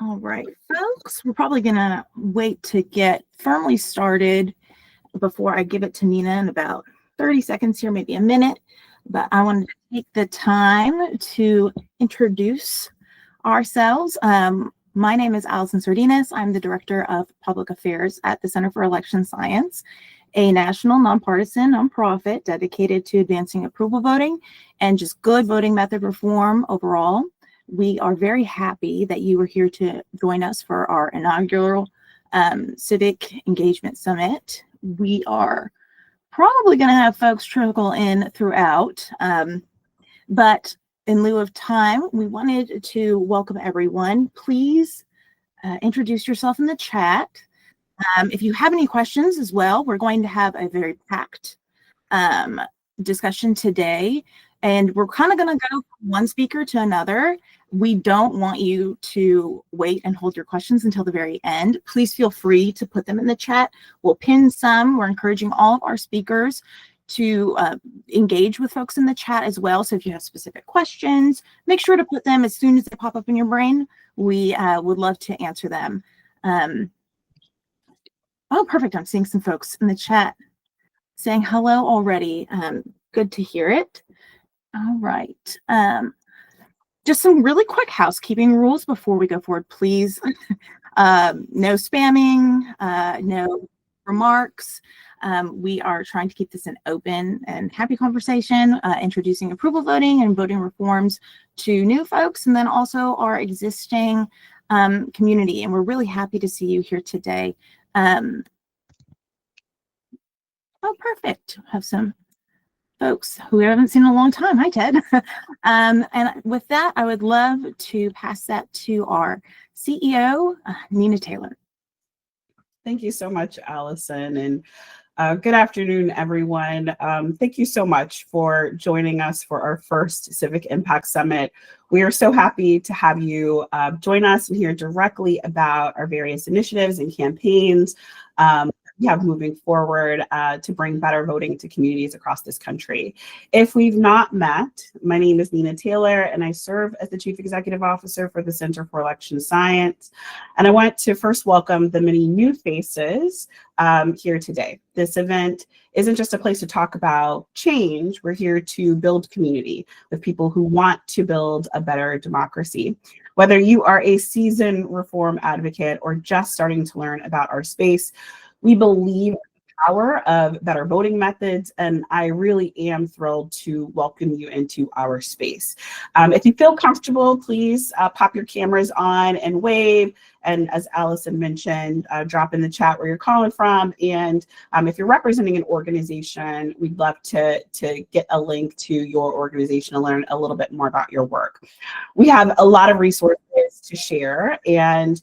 All right, folks, we're probably going to wait to get firmly started before I give it to Nina in about 30 seconds here, maybe a minute. But I wanted to take the time to introduce ourselves. My name is Allison Sardinas. I'm the Director of Public Affairs at the Center for Election Science, a national nonpartisan nonprofit dedicated to advancing approval voting and just good voting method reform overall. We are very happy that you are here to join us for our inaugural Civic Engagement Summit. We are probably going to have folks trickle in throughout, but in lieu of time, we wanted to welcome everyone. Please introduce yourself in the chat. If you have any questions as well, we're going to have a very packed discussion today, and we're kind of going to go from one speaker to another. We don't want you to wait and hold your questions until the very end. Please feel free to put them in the chat. We'll pin some. We're encouraging all of our speakers to engage with folks in the chat as well. So if you have specific questions, make sure to put them as soon as they pop up in your brain. We would love to answer them. Oh, perfect. I'm seeing some folks in the chat saying hello already. Good to hear it. All right. Just some really quick housekeeping rules before we go forward, please. No spamming, no remarks. We are trying to keep this an open and happy conversation, introducing approval voting and voting reforms to new folks, and then also our existing community. And we're really happy to see you here today. Oh, perfect. Have some folks who we haven't seen in a long time. Hi, Ted. And with that, I would love to pass that to our CEO, Nina Taylor. Thank you so much, Allison, and good afternoon, everyone. Thank you so much for joining us for our first Civic Impact Summit. We are so happy to have you join us and hear directly about our various initiatives and campaigns we have moving forward to bring better voting to communities across this country. If we've not met, my name is Nina Taylor, and I serve as the Chief Executive Officer for the Center for Election Science. And I want to first welcome the many new faces here today. This event isn't just a place to talk about change. We're here to build community with people who want to build a better democracy. Whether you are a seasoned reform advocate or just starting to learn about our space, we believe in the power of better voting methods, and I really am thrilled to welcome you into our space. If you feel comfortable, please pop your cameras on and wave. And as Allison mentioned, drop in the chat where you're calling from. And if you're representing an organization, we'd love to get a link to your organization and learn a little bit more about your work. We have a lot of resources to share, and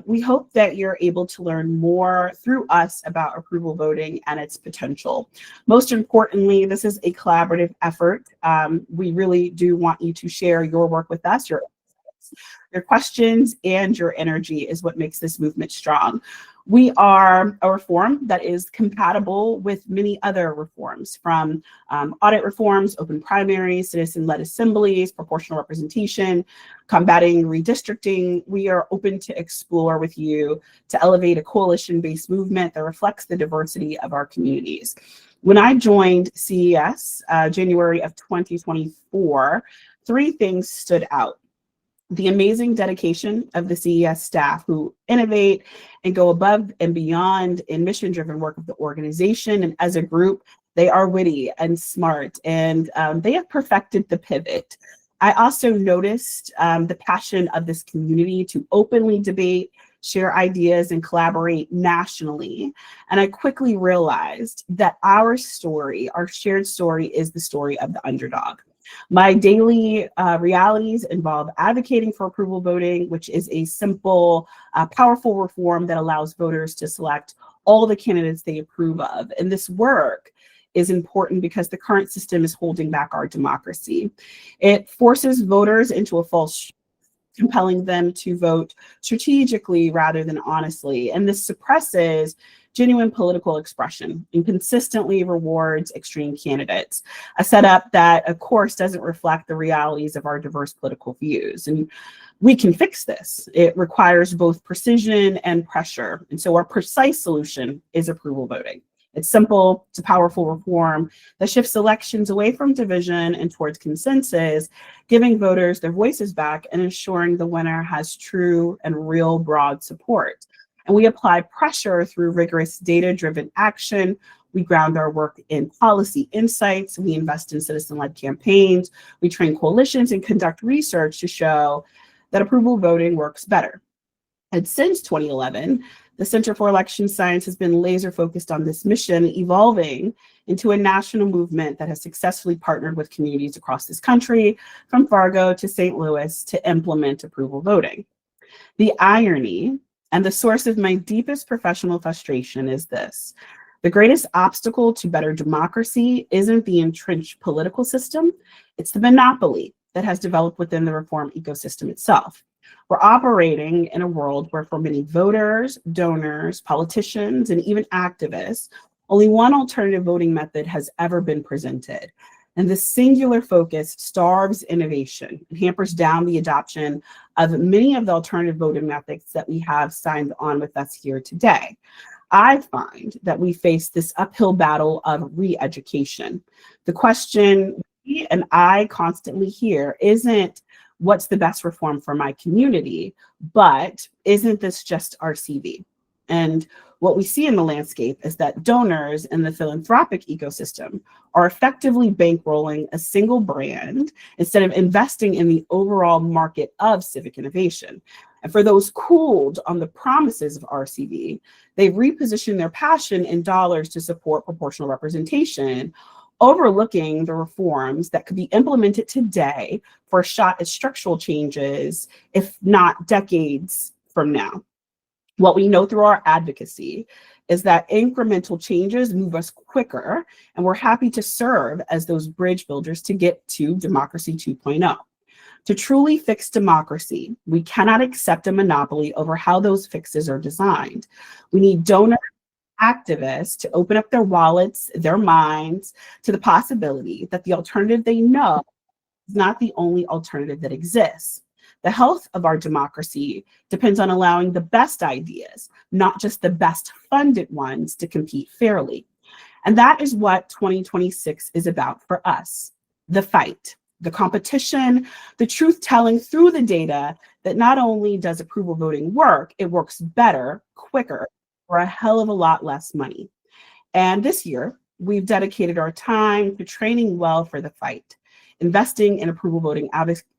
we hope that you're able to learn more through us about approval voting and its potential. Most importantly, this is a collaborative effort. We really do want you to share your work with us. Your questions and your energy is what makes this movement strong. We are a reform that is compatible with many other reforms, from audit reforms, open primaries, citizen-led assemblies, proportional representation, combating redistricting. We are open to explore with you to elevate a coalition-based movement that reflects the diversity of our communities. When I joined CES, January of 2024, three things stood out. The amazing dedication of the CES staff who innovate and go above and beyond in mission-driven work of the organization. And as a group, they are witty and smart, and they have perfected the pivot. I also noticed the passion of this community to openly debate, share ideas, and collaborate nationally. And I quickly realized that our story, our shared story, is the story of the underdog. My daily realities involve advocating for approval voting, which is a simple, powerful reform that allows voters to select all the candidates they approve of. And this work is important because the current system is holding back our democracy. It forces voters into a false, compelling them to vote strategically rather than honestly. And this suppresses genuine political expression and consistently rewards extreme candidates, a setup that, of course, doesn't reflect the realities of our diverse political views. And we can fix this. It requires both precision and pressure. And so our precise solution is approval voting. It's simple, it's a powerful reform that shifts elections away from division and towards consensus, giving voters their voices back and ensuring the winner has true and real broad support. And we apply pressure through rigorous data-driven action. We ground our work in policy insights. We invest in citizen-led campaigns. We train coalitions and conduct research to show that approval voting works better. And since 2011, the Center for Election Science has been laser focused on this mission, evolving into a national movement that has successfully partnered with communities across this country, from Fargo to St. Louis, to implement approval voting. The irony and the source of my deepest professional frustration is this: the greatest obstacle to better democracy isn't the entrenched political system, it's the monopoly that has developed within the reform ecosystem itself. We're operating in a world where for many voters, donors, politicians, and even activists, only one alternative voting method has ever been presented. And this singular focus starves innovation and hampers down the adoption of many of the alternative voting methods that we have signed on with us here today. I find that we face this uphill battle of re-education. The question we and I constantly hear isn't, what's the best reform for my community, but isn't this just RCV? And what we see in the landscape is that donors in the philanthropic ecosystem are effectively bankrolling a single brand instead of investing in the overall market of civic innovation. And for those cooled on the promises of RCV, they've repositioned their passion in dollars to support proportional representation, overlooking the reforms that could be implemented today for a shot at structural changes, if not decades from now. What we know through our advocacy is that incremental changes move us quicker, and we're happy to serve as those bridge builders to get to Democracy 2.0. To truly fix democracy, we cannot accept a monopoly over how those fixes are designed. We need donors, activists to open up their wallets, their minds to the possibility that the alternative they know is not the only alternative that exists. The health of our democracy depends on allowing the best ideas, not just the best funded ones, to compete fairly. And that is what 2026 is about for us: the fight, the competition, the truth telling through the data that not only does approval voting work, it works better, quicker, for a hell of a lot less money. And this year, we've dedicated our time to training well for the fight, investing in approval voting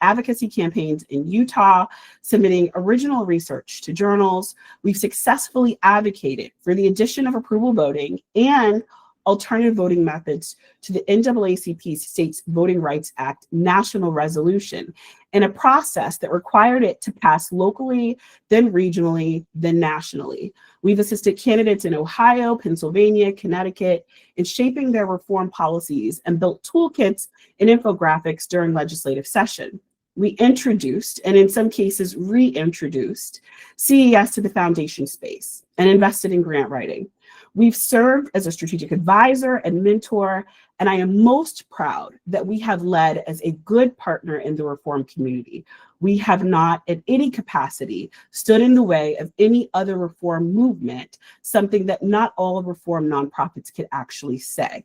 advocacy campaigns in Utah, submitting original research to journals. We've successfully advocated for the addition of approval voting and alternative voting methods to the NAACP States Voting Rights Act national resolution in a process that required it to pass locally, then regionally, then nationally. We've assisted candidates in Ohio, Pennsylvania, Connecticut in shaping their reform policies and built toolkits and infographics during legislative session. We introduced, and in some cases reintroduced, CES to the foundation space and invested in grant writing. We've served as a strategic advisor and mentor, and I am most proud that we have led as a good partner in the reform community. We have not, in any capacity, stood in the way of any other reform movement, something that not all reform nonprofits could actually say.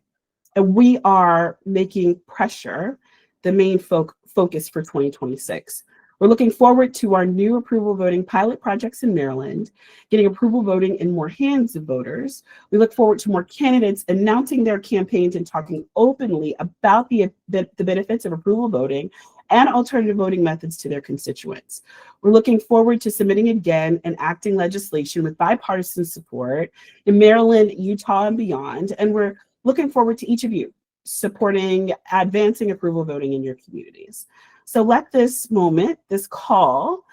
And we are making pressure the main focus for 2026. We're looking forward to our new approval voting pilot projects in Maryland, getting approval voting in more hands of voters. We look forward to more candidates announcing their campaigns and talking openly about the benefits of approval voting and alternative voting methods to their constituents. We're looking forward to submitting again and acting legislation with bipartisan support in Maryland, Utah, and beyond. And we're looking forward to each of you supporting advancing approval voting in your communities. So let this moment, this call,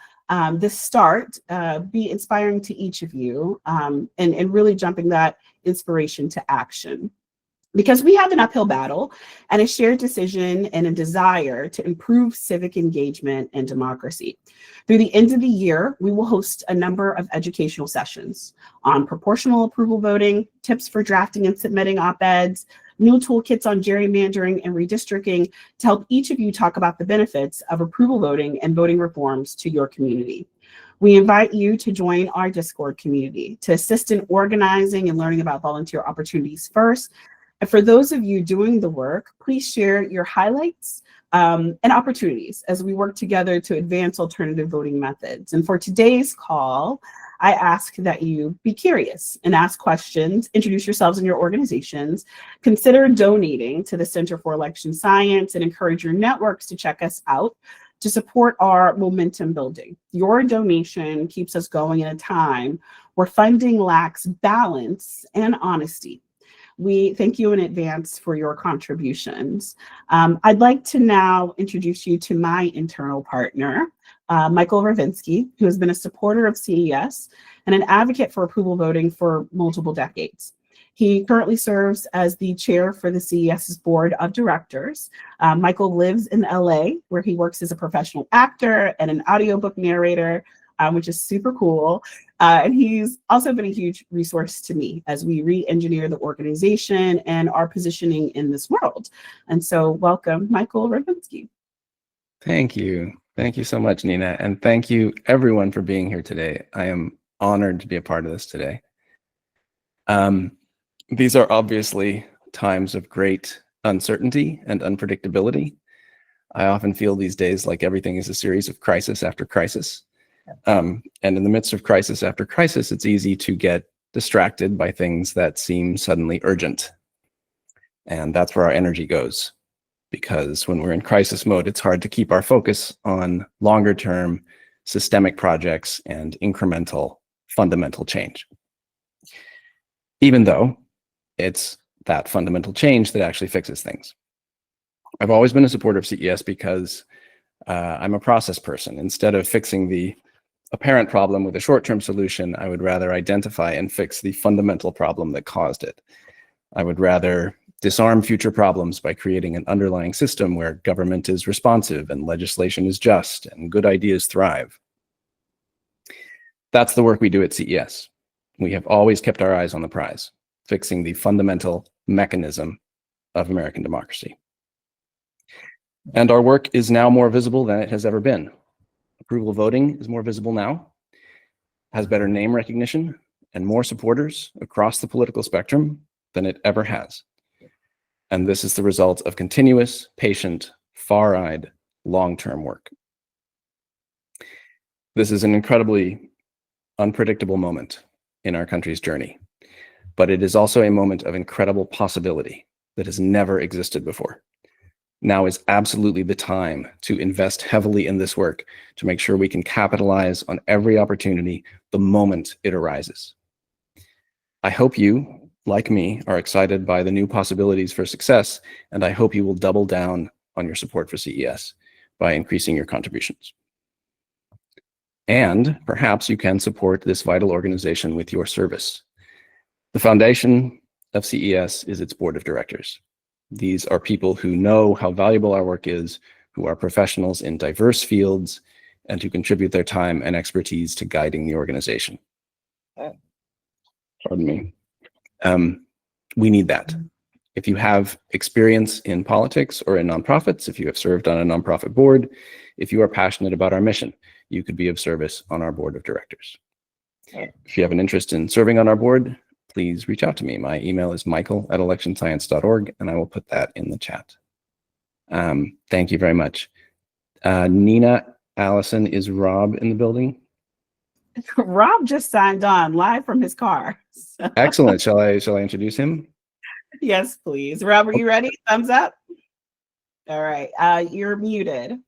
this start be inspiring to each of you and really jumping that inspiration to action. because we have an uphill battle and a shared decision and a desire to improve civic engagement and democracy. Through the end of the year, we will host a number of educational sessions on proportional approval voting, tips for drafting and submitting op-eds, new toolkits on gerrymandering and redistricting to help each of you talk about the benefits of approval voting and voting reforms to your community. We invite you to join our Discord community to assist in organizing and learning about volunteer opportunities first. And for those of you doing the work, please share your highlights and opportunities as we work together to advance alternative voting methods. And for today's call, I ask that you be curious and ask questions, introduce yourselves and your organizations, consider donating to the Center for Election Science, and encourage your networks to check us out to support our momentum building. Your donation keeps us going in a time where funding lacks balance and honesty. We thank you in advance for your contributions. I'd like to now introduce you to my internal partner, Michael Ruvinsky, who has been a supporter of CES and an advocate for approval voting for multiple decades. He currently serves as the chair for the CES's board of directors. Michael lives in LA, where he works as a professional actor and an audiobook narrator, which is super cool. And he's also been a huge resource to me as we re-engineer the organization and our positioning in this world. And so welcome, Michael Ruvinsky. Thank you. Thank you so much, Nina. And thank you everyone for being here today. I am honored to be a part of this today. These are obviously times of great uncertainty and unpredictability. I often feel these days like everything is a series of crisis after crisis. And in the midst of crisis after crisis, it's easy to get distracted by things that seem suddenly urgent. And that's where our energy goes. Because when we're in crisis mode, it's hard to keep our focus on longer term systemic projects and incremental fundamental change. Even though it's that fundamental change that actually fixes things. I've always been a supporter of CES because I'm a process person. Instead of fixing the apparent problem with a short-term solution, I would rather identify and fix the fundamental problem that caused it. I would rather disarm future problems by creating an underlying system where government is responsive and legislation is just and good ideas thrive. That's the work we do at CES. We have always kept our eyes on the prize, fixing the fundamental mechanism of American democracy. And our work is now more visible than it has ever been. Approval voting is more visible now, has better name recognition, and more supporters across the political spectrum than it ever has. And this is the result of continuous, patient, far-eyed, long-term work. This is an incredibly unpredictable moment in our country's journey, but it is also a moment of incredible possibility that has never existed before. Now is absolutely the time to invest heavily in this work to make sure we can capitalize on every opportunity the moment it arises. I hope you, like me, are excited by the new possibilities for success, and I hope you will double down on your support for CES by increasing your contributions. And perhaps you can support this vital organization with your service. The foundation of CES is its board of directors. These are people who know how valuable our work is, who are professionals in diverse fields, and who contribute their time and expertise to guiding the organization. Pardon me. We need that. If you have experience in politics or in nonprofits, if you have served on a nonprofit board, if you are passionate about our mission, you could be of service on our board of directors. If you have an interest in serving on our board, please reach out to me. My email is michael@electionscience.org, and I will put that in the chat. Thank you very much. Nina, Allison, is Rob in the building? Rob just signed on live from his car. So. Excellent. Shall I introduce him? Yes, please. Rob, are you ready? Thumbs up. All right. You're muted.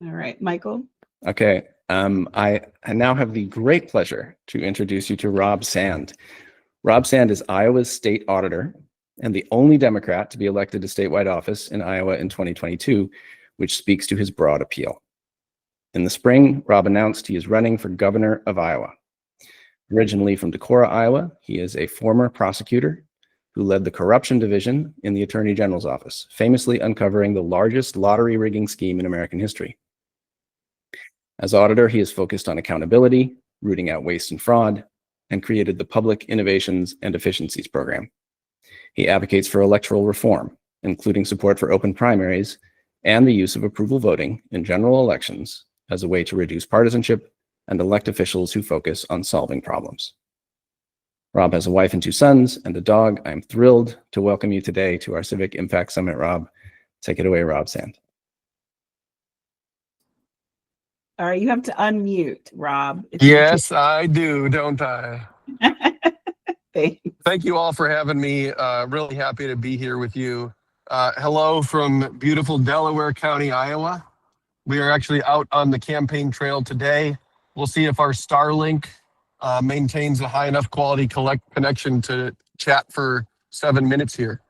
All right, Michael. Okay. I now have the great pleasure to introduce you to Rob Sand. Rob Sand is Iowa's state auditor and the only Democrat to be elected to statewide office in Iowa in 2022, which speaks to his broad appeal. In the spring, Rob announced he is running for governor of Iowa. Originally from Decorah, Iowa, he is a former prosecutor, who led the corruption division in the Attorney General's office, famously uncovering the largest lottery rigging scheme in American history. As auditor, he is focused on accountability, rooting out waste and fraud, and created the Public Innovations and Efficiencies Program. He advocates for electoral reform, including support for open primaries and the use of approval voting in general elections as a way to reduce partisanship and elect officials who focus on solving problems. Rob has a wife and 2 sons and a dog. I'm thrilled to welcome you today to our Civic Impact Summit, Rob. Take it away, Rob Sand. All right, you have to unmute, Rob. Yes, I do, don't I? Thanks. Thank you all for having me. Really happy to be here with you. Hello from beautiful Delaware County, Iowa. We are actually out on the campaign trail today. We'll see if our Starlink maintains a high enough quality connection to chat for 7 minutes here.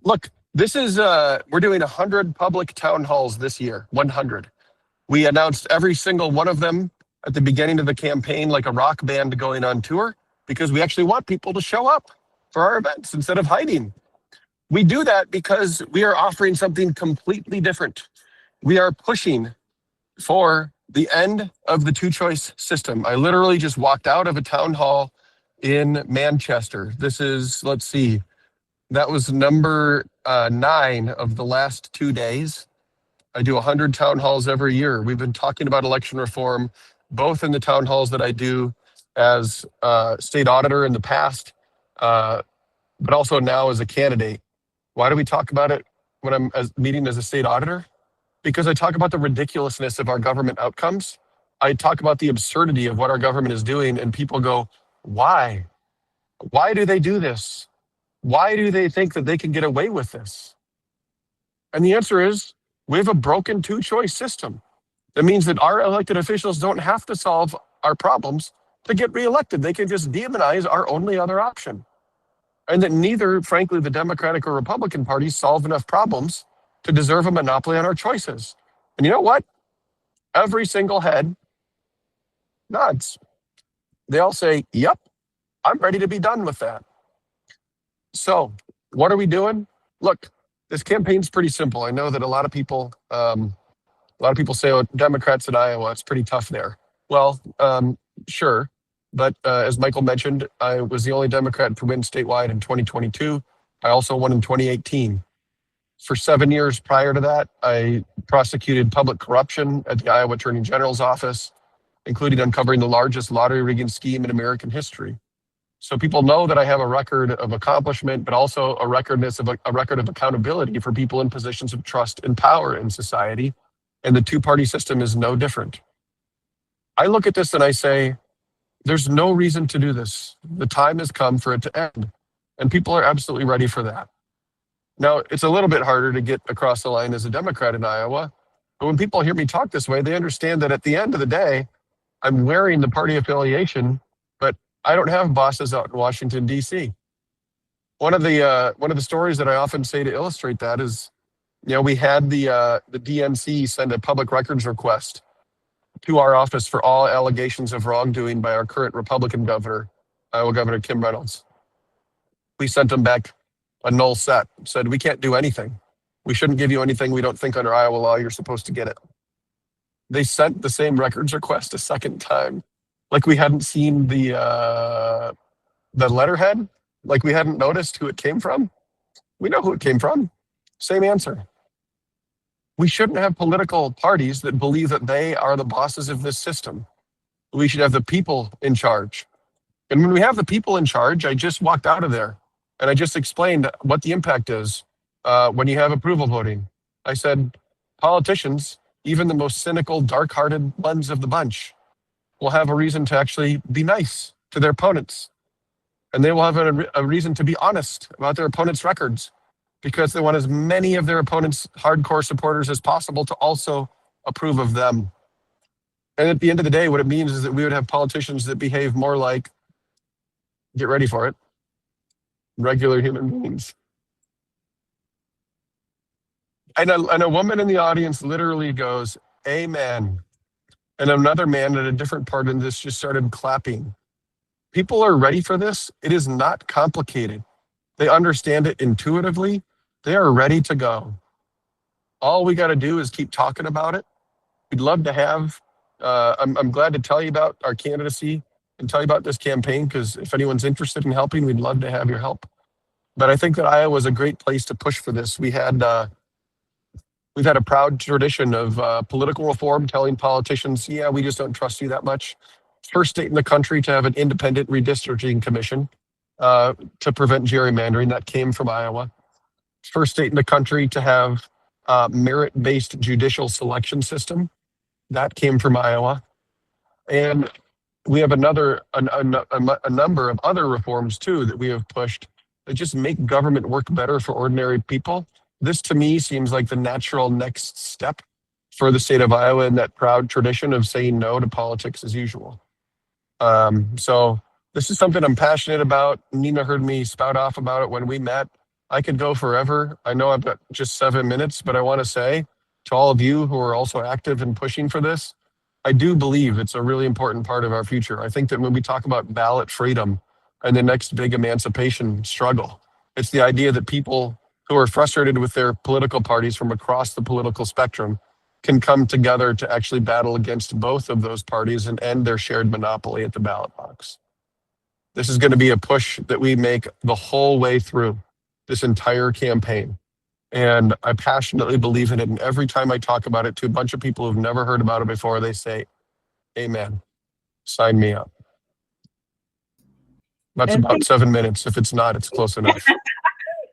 Look, this is, we're doing 100 public town halls this year, 100. We announced every single one of them at the beginning of the campaign, like a rock band going on tour, because we actually want people to show up for our events instead of hiding. We do that because we are offering something completely different. We are pushing for the end of the two-choice system. I literally just walked out of a town hall in Manchester. This is, let's see, that was number 9 of the last 2 days. I do 100 town halls every year. We've been talking about election reform, both in the town halls that I do as state auditor in the past, but also now as a candidate. Why do we talk about it when I'm meeting as a state auditor? Because I talk about the ridiculousness of our government outcomes. I talk about the absurdity of what our government is doing, and people go, why? Why do they do this? Why do they think that they can get away with this? And the answer is, we have a broken two-choice system. That means that our elected officials don't have to solve our problems to get reelected. They can just demonize our only other option. And that neither, frankly, the Democratic or Republican parties solve enough problems to deserve a monopoly on our choices. And you know what? Every single head nods. They all say, yep, I'm ready to be done with that. So what are we doing? Look, this campaign's pretty simple. I know that a lot of people say, oh, Democrats in Iowa, it's pretty tough there. Well, sure. But as Michael mentioned, I was the only Democrat to win statewide in 2022. I also won in 2018. For 7 years prior to that, I prosecuted public corruption at the Iowa Attorney General's office, including uncovering the largest lottery rigging scheme in American history. So people know that I have a record of accomplishment, but also a record of accountability for people in positions of trust and power in society. And the two-party system is no different. I look at this and I say, there's no reason to do this. The time has come for it to end. And people are absolutely ready for that. Now, it's a little bit harder to get across the line as a Democrat in Iowa, but when people hear me talk this way, they understand that at the end of the day, I'm wearing the party affiliation, but I don't have bosses out in Washington, D.C. One of the stories that I often say to illustrate that is, we had the DNC send a public records request to our office for all allegations of wrongdoing by our current Republican governor, Iowa Governor Kim Reynolds. We sent them back a null set, said we can't do anything. We shouldn't give you anything we don't think under Iowa law you're supposed to get it. They sent the same records request a second time, like we hadn't seen the letterhead, like we hadn't noticed who it came from. We know who it came from. Same answer. We shouldn't have political parties that believe that they are the bosses of this system. We should have the people in charge. And when we have the people in charge, I just walked out of there and I just explained what the impact is when you have approval voting. I said, politicians, even the most cynical, dark-hearted ones of the bunch, will have a reason to actually be nice to their opponents. And they will have a reason to be honest about their opponents' records, because they want as many of their opponents' hardcore supporters as possible to also approve of them. And at the end of the day, what it means is that we would have politicians that behave more like, get ready for it, regular human beings. And a woman in the audience literally goes, amen. And another man at a different part of this just started clapping. People are ready for this. It is not complicated. They understand it intuitively. They are ready to go. All we got to do is keep talking about it. We'd love to have, I'm glad to tell you about our candidacy and tell you about this campaign, because if anyone's interested in helping, we'd love to have your help. But I think that Iowa is a great place to push for this. We've had a proud tradition of political reform, telling politicians, yeah, we just don't trust you that much. First state in the country to have an independent redistricting commission to prevent gerrymandering. That came from Iowa. First state in the country to have merit-based judicial selection system. That came from Iowa. And we have a number of other reforms too that we have pushed that just make government work better for ordinary people. This to me seems like the natural next step for the state of Iowa in that proud tradition of saying no to politics as usual. So this is something I'm passionate about. Nina heard me spout off about it when we met. I could go forever. I know I've got just 7 minutes, but I want to say to all of you who are also active in pushing for this, I do believe it's a really important part of our future. I think that when we talk about ballot freedom and the next big emancipation struggle, it's the idea that people who are frustrated with their political parties from across the political spectrum can come together to actually battle against both of those parties and end their shared monopoly at the ballot box. This is going to be a push that we make the whole way through this entire campaign. And I passionately believe in it. And every time I talk about it to a bunch of people who've never heard about it before, they say, amen, sign me up. That's about 7 minutes. If it's not, it's close enough.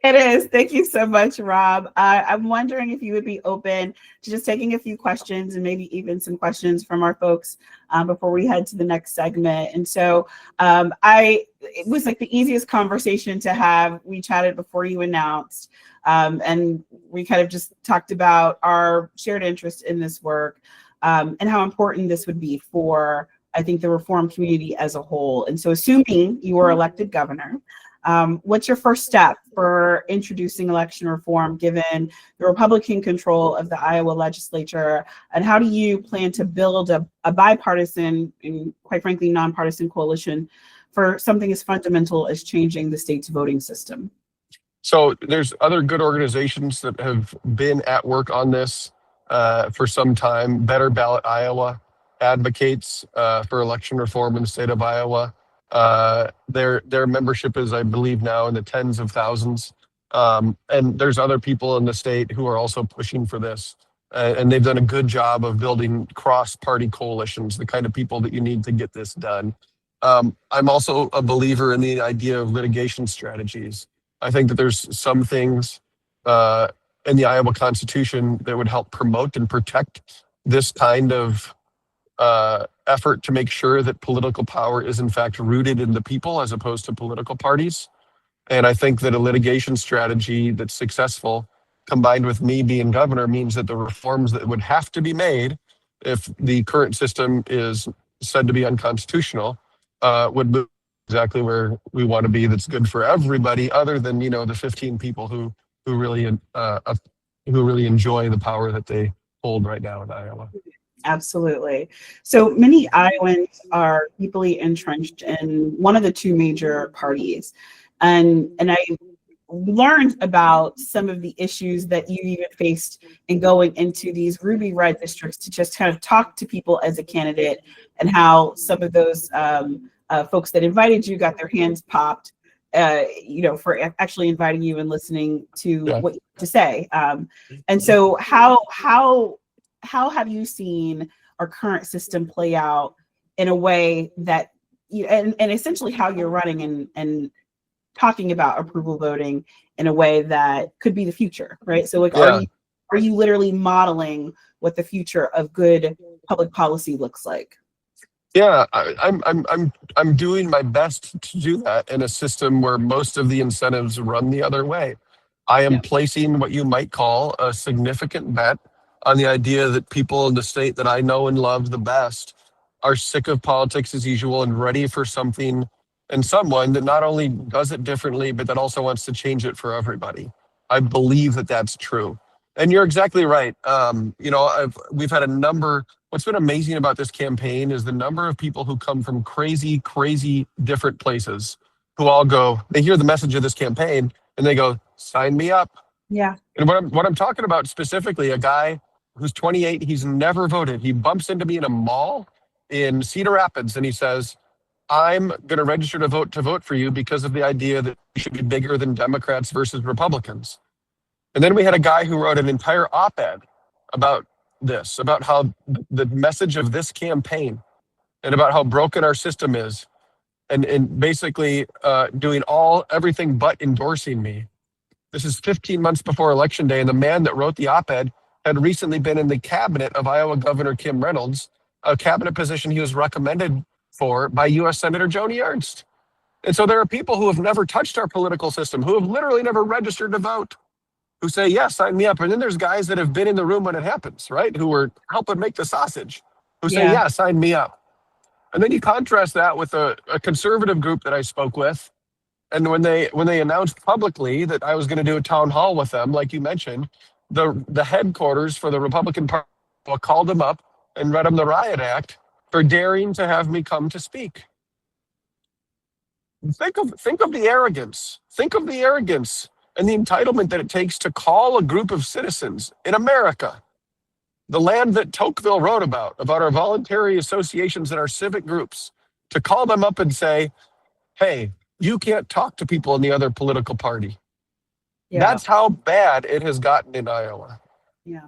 It is. Thank you so much, Rob. I'm wondering if you would be open to just taking a few questions and maybe even some questions from our folks before we head to the next segment. And so it was like the easiest conversation to have. We chatted before you announced, and we kind of just talked about our shared interest in this work and how important this would be for, I think, the reform community as a whole. And so assuming you were elected governor, what's your first step for introducing election reform given the Republican control of the Iowa legislature? And how do you plan to build a bipartisan and, quite frankly, nonpartisan coalition for something as fundamental as changing the state's voting system? So there's other good organizations that have been at work on this for some time. Better Ballot Iowa advocates for election reform in the state of Iowa. Their membership is, I believe, now in the tens of thousands. And there's other people in the state who are also pushing for this. And they've done a good job of building cross-party coalitions, the kind of people that you need to get this done. I'm also a believer in the idea of litigation strategies. I think that there's some things in the Iowa Constitution that would help promote and protect this kind of effort to make sure that political power is in fact rooted in the people as opposed to political parties. And I think that a litigation strategy that's successful, combined with me being governor, means that the reforms that would have to be made if the current system is said to be unconstitutional would move exactly where we want to be. That's good for everybody, other than, the 15 people who really enjoy the power that they hold right now in Iowa. Absolutely. So many Iowans are deeply entrenched in one of the two major parties. And I learned about some of the issues that you even faced in going into these ruby red districts to just kind of talk to people as a candidate, and how some of those folks that invited you got their hands popped, for actually inviting you and listening to what you have to say. And so how have you seen our current system play out in a way that and essentially how you're running and talking about approval voting in a way that could be the future, right? So are you literally modeling what the future of good public policy looks like? Yeah, I'm doing my best to do that in a system where most of the incentives run the other way. I am placing what you might call a significant bet on the idea that people in the state that I know and love the best are sick of politics as usual and ready for something and someone that not only does it differently, but that also wants to change it for everybody. I believe that that's true. And you're exactly right. We've had a number. What's been amazing about this campaign is the number of people who come from crazy different places who all go, they hear the message of this campaign and they go, sign me up. Yeah. And what I'm talking about specifically, a guy who's 28, he's never voted. He bumps into me in a mall in Cedar Rapids and he says, I'm going to register to vote for you because of the idea that we should be bigger than Democrats versus Republicans. And then we had a guy who wrote an entire op-ed about this, about how the message of this campaign and about how broken our system is, and basically doing everything but endorsing me. This is 15 months before Election Day, and the man that wrote the op-ed had recently been in the cabinet of Iowa Governor Kim Reynolds, a cabinet position he was recommended for by U.S. Senator Joni Ernst. And so there are people who have never touched our political system, who have literally never registered to vote, who say, yes, sign me up. And then there's guys that have been in the room when it happens, right? Who were helping make the sausage, who say, yeah, sign me up. And then you contrast that with a conservative group that I spoke with. And when they announced publicly that I was going to do a town hall with them, like you mentioned, the headquarters for the Republican Party called them up and read them the riot act for daring to have me come to speak. Think of the arrogance. Think of the arrogance and the entitlement that it takes to call a group of citizens in America, the land that Tocqueville wrote about our voluntary associations and our civic groups, to call them up and say, hey, you can't talk to people in the other political party. Yeah. That's how bad it has gotten in Iowa. Yeah.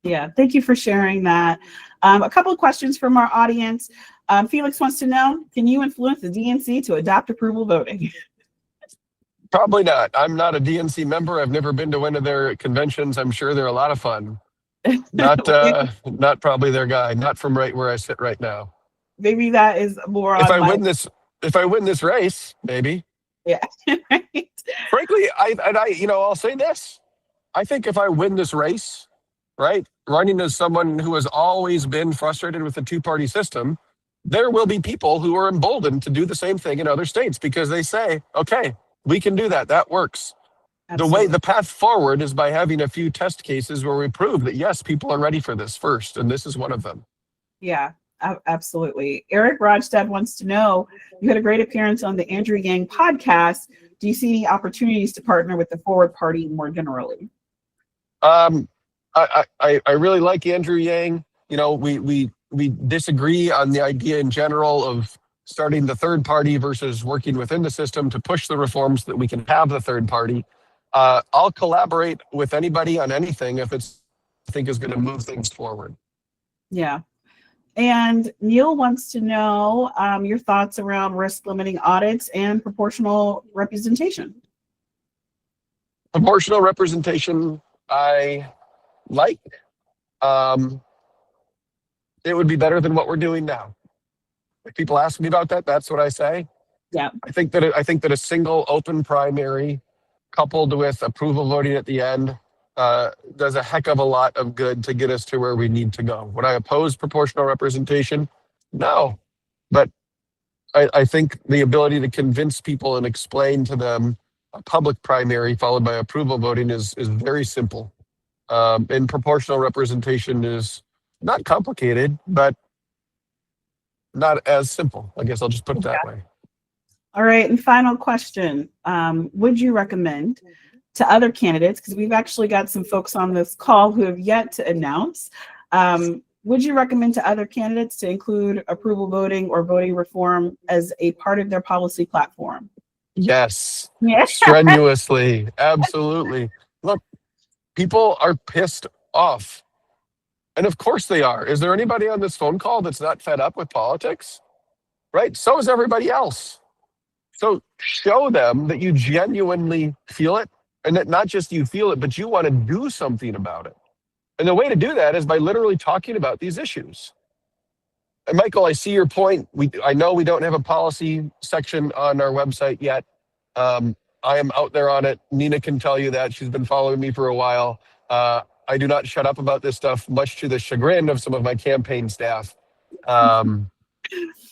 Yeah. Thank you for sharing that. A couple of questions from our audience. Felix wants to know, can you influence the DNC to adopt approval voting? Probably not. I'm not a DNC member. I've never been to one of their conventions. I'm sure they're a lot of fun. Not probably their guy. Not from right where I sit right now. Maybe that is more on if I win this race, maybe. Yeah. Right. Frankly, I'll say this. I think if I win this race, right, running as someone who has always been frustrated with the two-party system, there will be people who are emboldened to do the same thing in other states because they say, okay, we can do that. That works. Absolutely. The path forward is by having a few test cases where we prove that, yes, people are ready for this first. And this is one of them. Yeah, absolutely. Eric Rodstad wants to know, you had a great appearance on the Andrew Yang podcast. Do you see any opportunities to partner with the Forward Party more generally? I really like Andrew Yang. You know, we disagree on the idea in general of starting the third party versus working within the system to push the reforms that we can have the third party. I'll collaborate with anybody on anything if it's I think is going to move things forward. Yeah. And Neil wants to know your thoughts around risk limiting audits and proportional representation. Proportional representation, I like. It would be better than what we're doing now. If people ask me about that, that's what I say. Yeah. I think that a single open primary coupled with approval voting at the end does a heck of a lot of good to get us to where we need to go. Would I oppose proportional representation? No. But I think the ability to convince people and explain to them a public primary followed by approval voting is very simple. And proportional representation is not complicated, but not as simple. I guess I'll just put it that way. All right. And final question. Would you recommend to other candidates, because we've actually got some folks on this call who have yet to announce, would you recommend to other candidates to include approval voting or voting reform as a part of their policy platform? Yes. Strenuously. Absolutely. Look, people are pissed off. And of course they are. Is there anybody on this phone call that's not fed up with politics? Right? So is everybody else. So show them that you genuinely feel it, and that not just you feel it, but you want to do something about it. And the way to do that is by literally talking about these issues. And Michael, I see your point. I know we don't have a policy section on our website yet. I am out there on it. Nina can tell you that. She's been following me for a while. I do not shut up about this stuff, much to the chagrin of some of my campaign staff.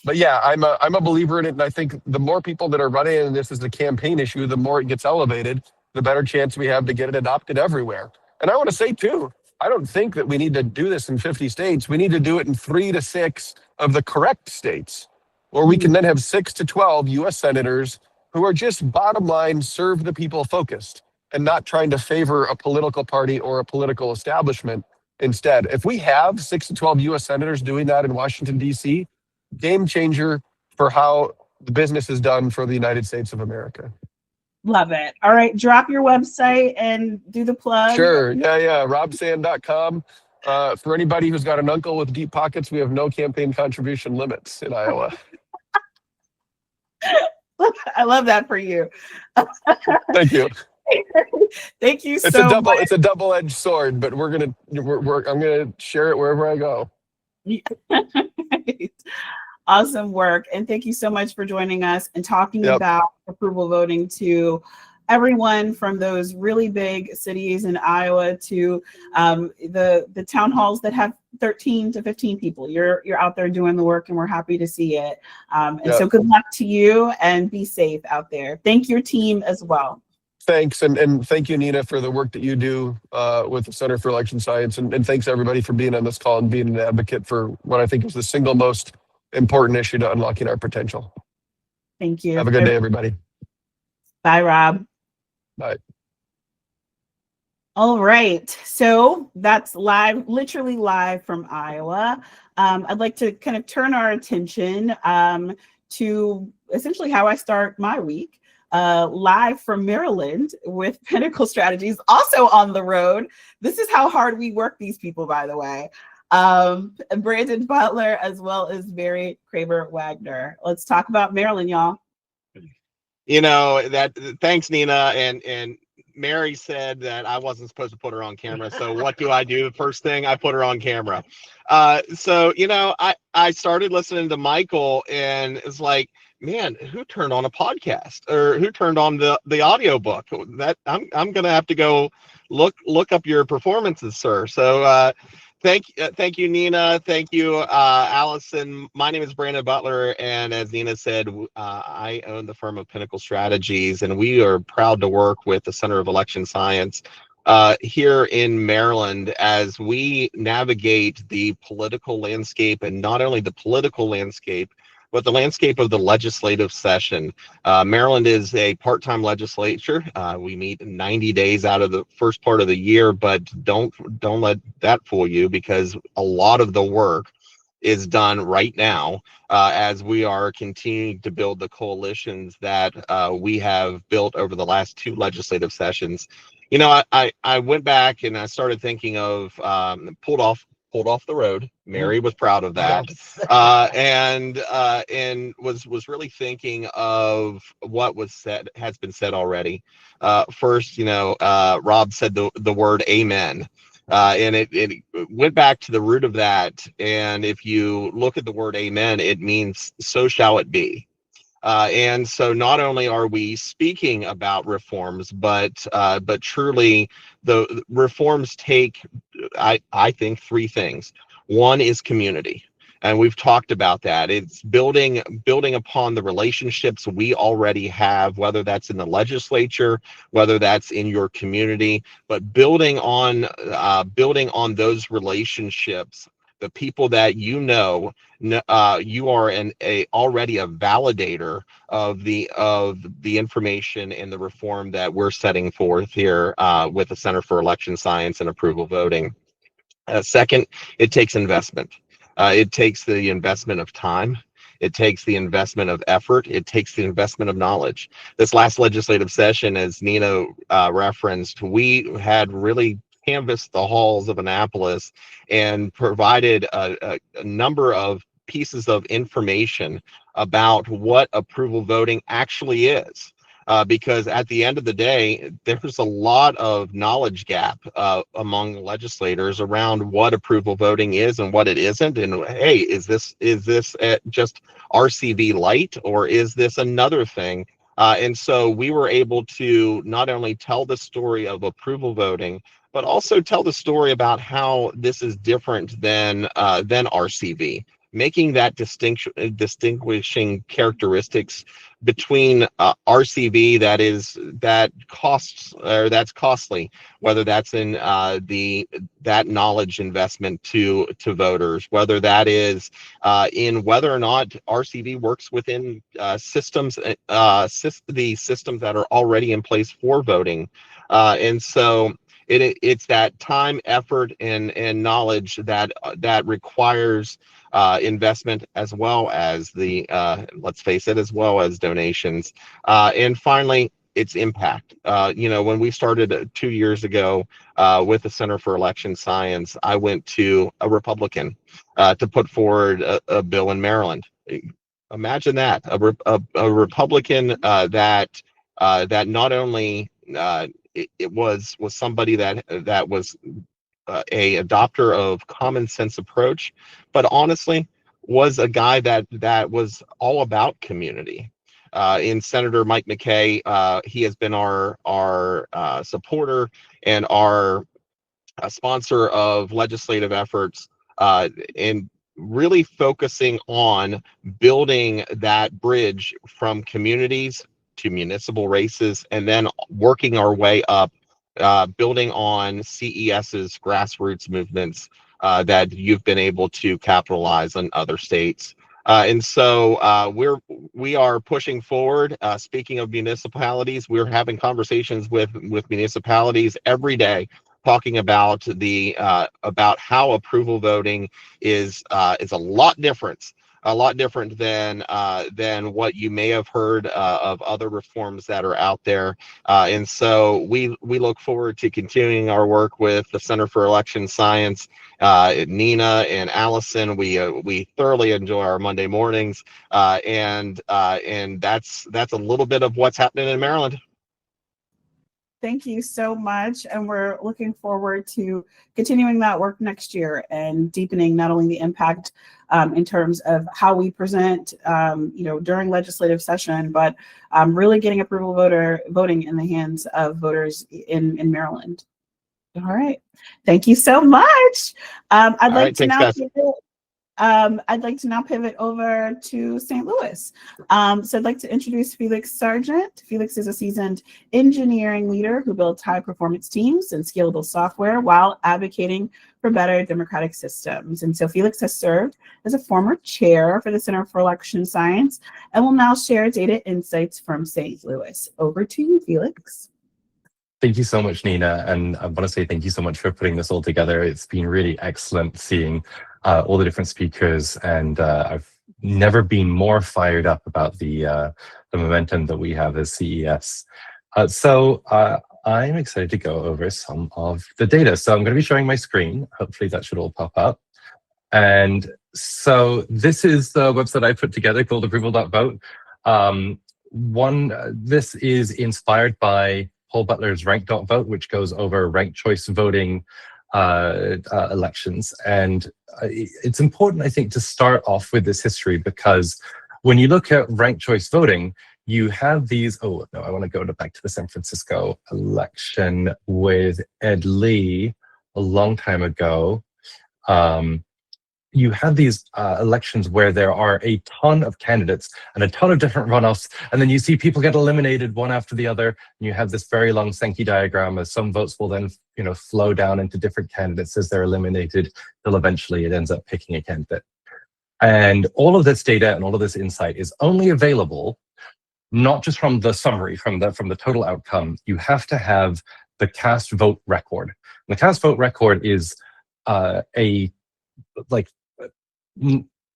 But yeah, I'm a believer in it, and I think the more people that are running in this as a campaign issue, the more it gets elevated, the better chance we have to get it adopted everywhere. And I want to say too, I don't think that we need to do this in 50 states. We need to do it in 3 to 6 of the correct states, where we can then have 6 to 12 U.S. senators who are just bottom line, serve the people focused and not trying to favor a political party or a political establishment instead. If we have 6 to 12 U.S. senators doing that in Washington, D.C., game changer for how the business is done for the United States of America. Love it. All right, drop your website and do the plug. Sure. Yeah. robsand.com. For anybody who's got an uncle with deep pockets, we have no campaign contribution limits in Iowa. I love that for you. Thank you. Thank you It's so a much. it's a double-edged sword, but I'm gonna share it wherever I go. Awesome work. And thank you so much for joining us and talking about approval voting to everyone from those really big cities in Iowa to the town halls that have 13 to 15 people. You're out there doing the work and we're happy to see it. So good luck to you and be safe out there. Thank your team as well. Thanks. And thank you, Nina, for the work that you do with the Center for Election Science. And thanks everybody for being on this call and being an advocate for what I think is the single most important issue to unlocking our potential. Thank you. Have a good day, everybody. Bye, Rob. Bye. All right. So that's live, literally live from Iowa. I'd like to kind of turn our attention to essentially how I start my week. Live from Maryland with Pinnacle Strategies, also on the road. This is how hard we work these people, by the way. Brandon Butler, as well as Mary Kramer-Wagner. Let's talk about Maryland, y'all. You know, thanks, Nina. And Mary said that I wasn't supposed to put her on camera. So what do? The first thing, I put her on camera. So, you know, I started listening to Michael and it's like, man, who turned on a podcast or who turned on the audiobook? That I'm going to have to go look up your performances, sir. So, thank you, Nina. Thank you, Allison. My name is Brandon Butler, and as Nina said, I own the firm of Pinnacle Strategies, and we are proud to work with the Center of Election Science here in Maryland as we navigate the political landscape, and not only the political landscape, but the landscape of the legislative session. Maryland is a part-time legislature. We meet 90 days out of the first part of the year, but don't let that fool you, because a lot of the work is done right now as we are continuing to build the coalitions that we have built over the last 2 legislative sessions. You know, I went back and I started thinking of pulled off the road. Mary was proud of that, and was really thinking of what has been said already. First, you know, Rob said the word amen, and it went back to the root of that. And if you look at the word amen, it means so shall it be. And so not only are we speaking about reforms, but truly the reforms take, I think, 3 things. One is community. And we've talked about that. It's building upon the relationships we already have, whether that's in the legislature, whether that's in your community, but building on those relationships. The people that you know, you are already a validator of the information and the reform that we're setting forth here with the Center for Election Science and Approval Voting. Second, it takes investment. It takes the investment of time. It takes the investment of effort. It takes the investment of knowledge. This last legislative session, as Nina referenced, we had really canvassed the halls of Annapolis and provided a number of pieces of information about what approval voting actually is. Because at the end of the day, there's a lot of knowledge gap among legislators around what approval voting is and what it isn't. And hey, is this just RCV light, or is this another thing? And so we were able to not only tell the story of approval voting, but also tell the story about how this is different than RCV. making that distinguishing characteristics between RCV that's costly, whether that's in that knowledge investment to voters, whether that is in whether or not RCV works within systems, the systems that are already in place for voting, and so. It's that time, effort, and knowledge that requires investment, as well as let's face it, as well as donations. And finally, its impact. When we started 2 years ago with the Center for Election Science, I went to a Republican to put forward a bill in Maryland. Imagine that, a Republican that not only it was somebody that was a adopter of common sense approach, but honestly was a guy that was all about community. In Senator Mike McKay, he has been our supporter and our sponsor of legislative efforts, and really focusing on building that bridge from communities to municipal races, and then working our way up, building on CES's grassroots movements that you've been able to capitalize on other states. And so we are pushing forward. Speaking of municipalities, we're having conversations with municipalities every day, talking about about how approval voting is a lot different. A lot different than what you may have heard of other reforms that are out there, and so we look forward to continuing our work with the Center for Election Science. Nina and Allison, we thoroughly enjoy our Monday mornings, and that's a little bit of what's happening in Maryland. Thank you so much. And we're looking forward to continuing that work next year and deepening not only the impact in terms of how we present, during legislative session, but really getting approval voting in the hands of voters in Maryland. All right. Thank you so much. I'd like to now pivot over to St. Louis. So I'd like to introduce Felix Sargent. Felix is a seasoned engineering leader who builds high-performance teams and scalable software while advocating for better democratic systems. And so Felix has served as a former chair for the Center for Election Science and will now share data insights from St. Louis. Over to you, Felix. Thank you so much, Nina. And I want to say thank you so much for putting this all together. It's been really excellent seeing all the different speakers, and I've never been more fired up about the momentum that we have as CES. So I'm excited to go over some of the data. So I'm going to be showing my screen. Hopefully that should all pop up. And so this is the website I put together called approval.vote. This is inspired by Paul Butler's rank.vote, which goes over ranked choice voting elections. And it's important, I think, to start off with this history, because when you look at ranked choice voting, you have these, I want to go back to the San Francisco election with Ed Lee a long time ago. You have these elections where there are a ton of candidates and a ton of different runoffs, and then you see people get eliminated one after the other, and you have this very long Sankey diagram as some votes will then flow down into different candidates as they're eliminated, till eventually it ends up picking a candidate. And all of this data and all of this insight is only available not just from the summary, from the total outcome. You have to have the cast vote record. And the cast vote record is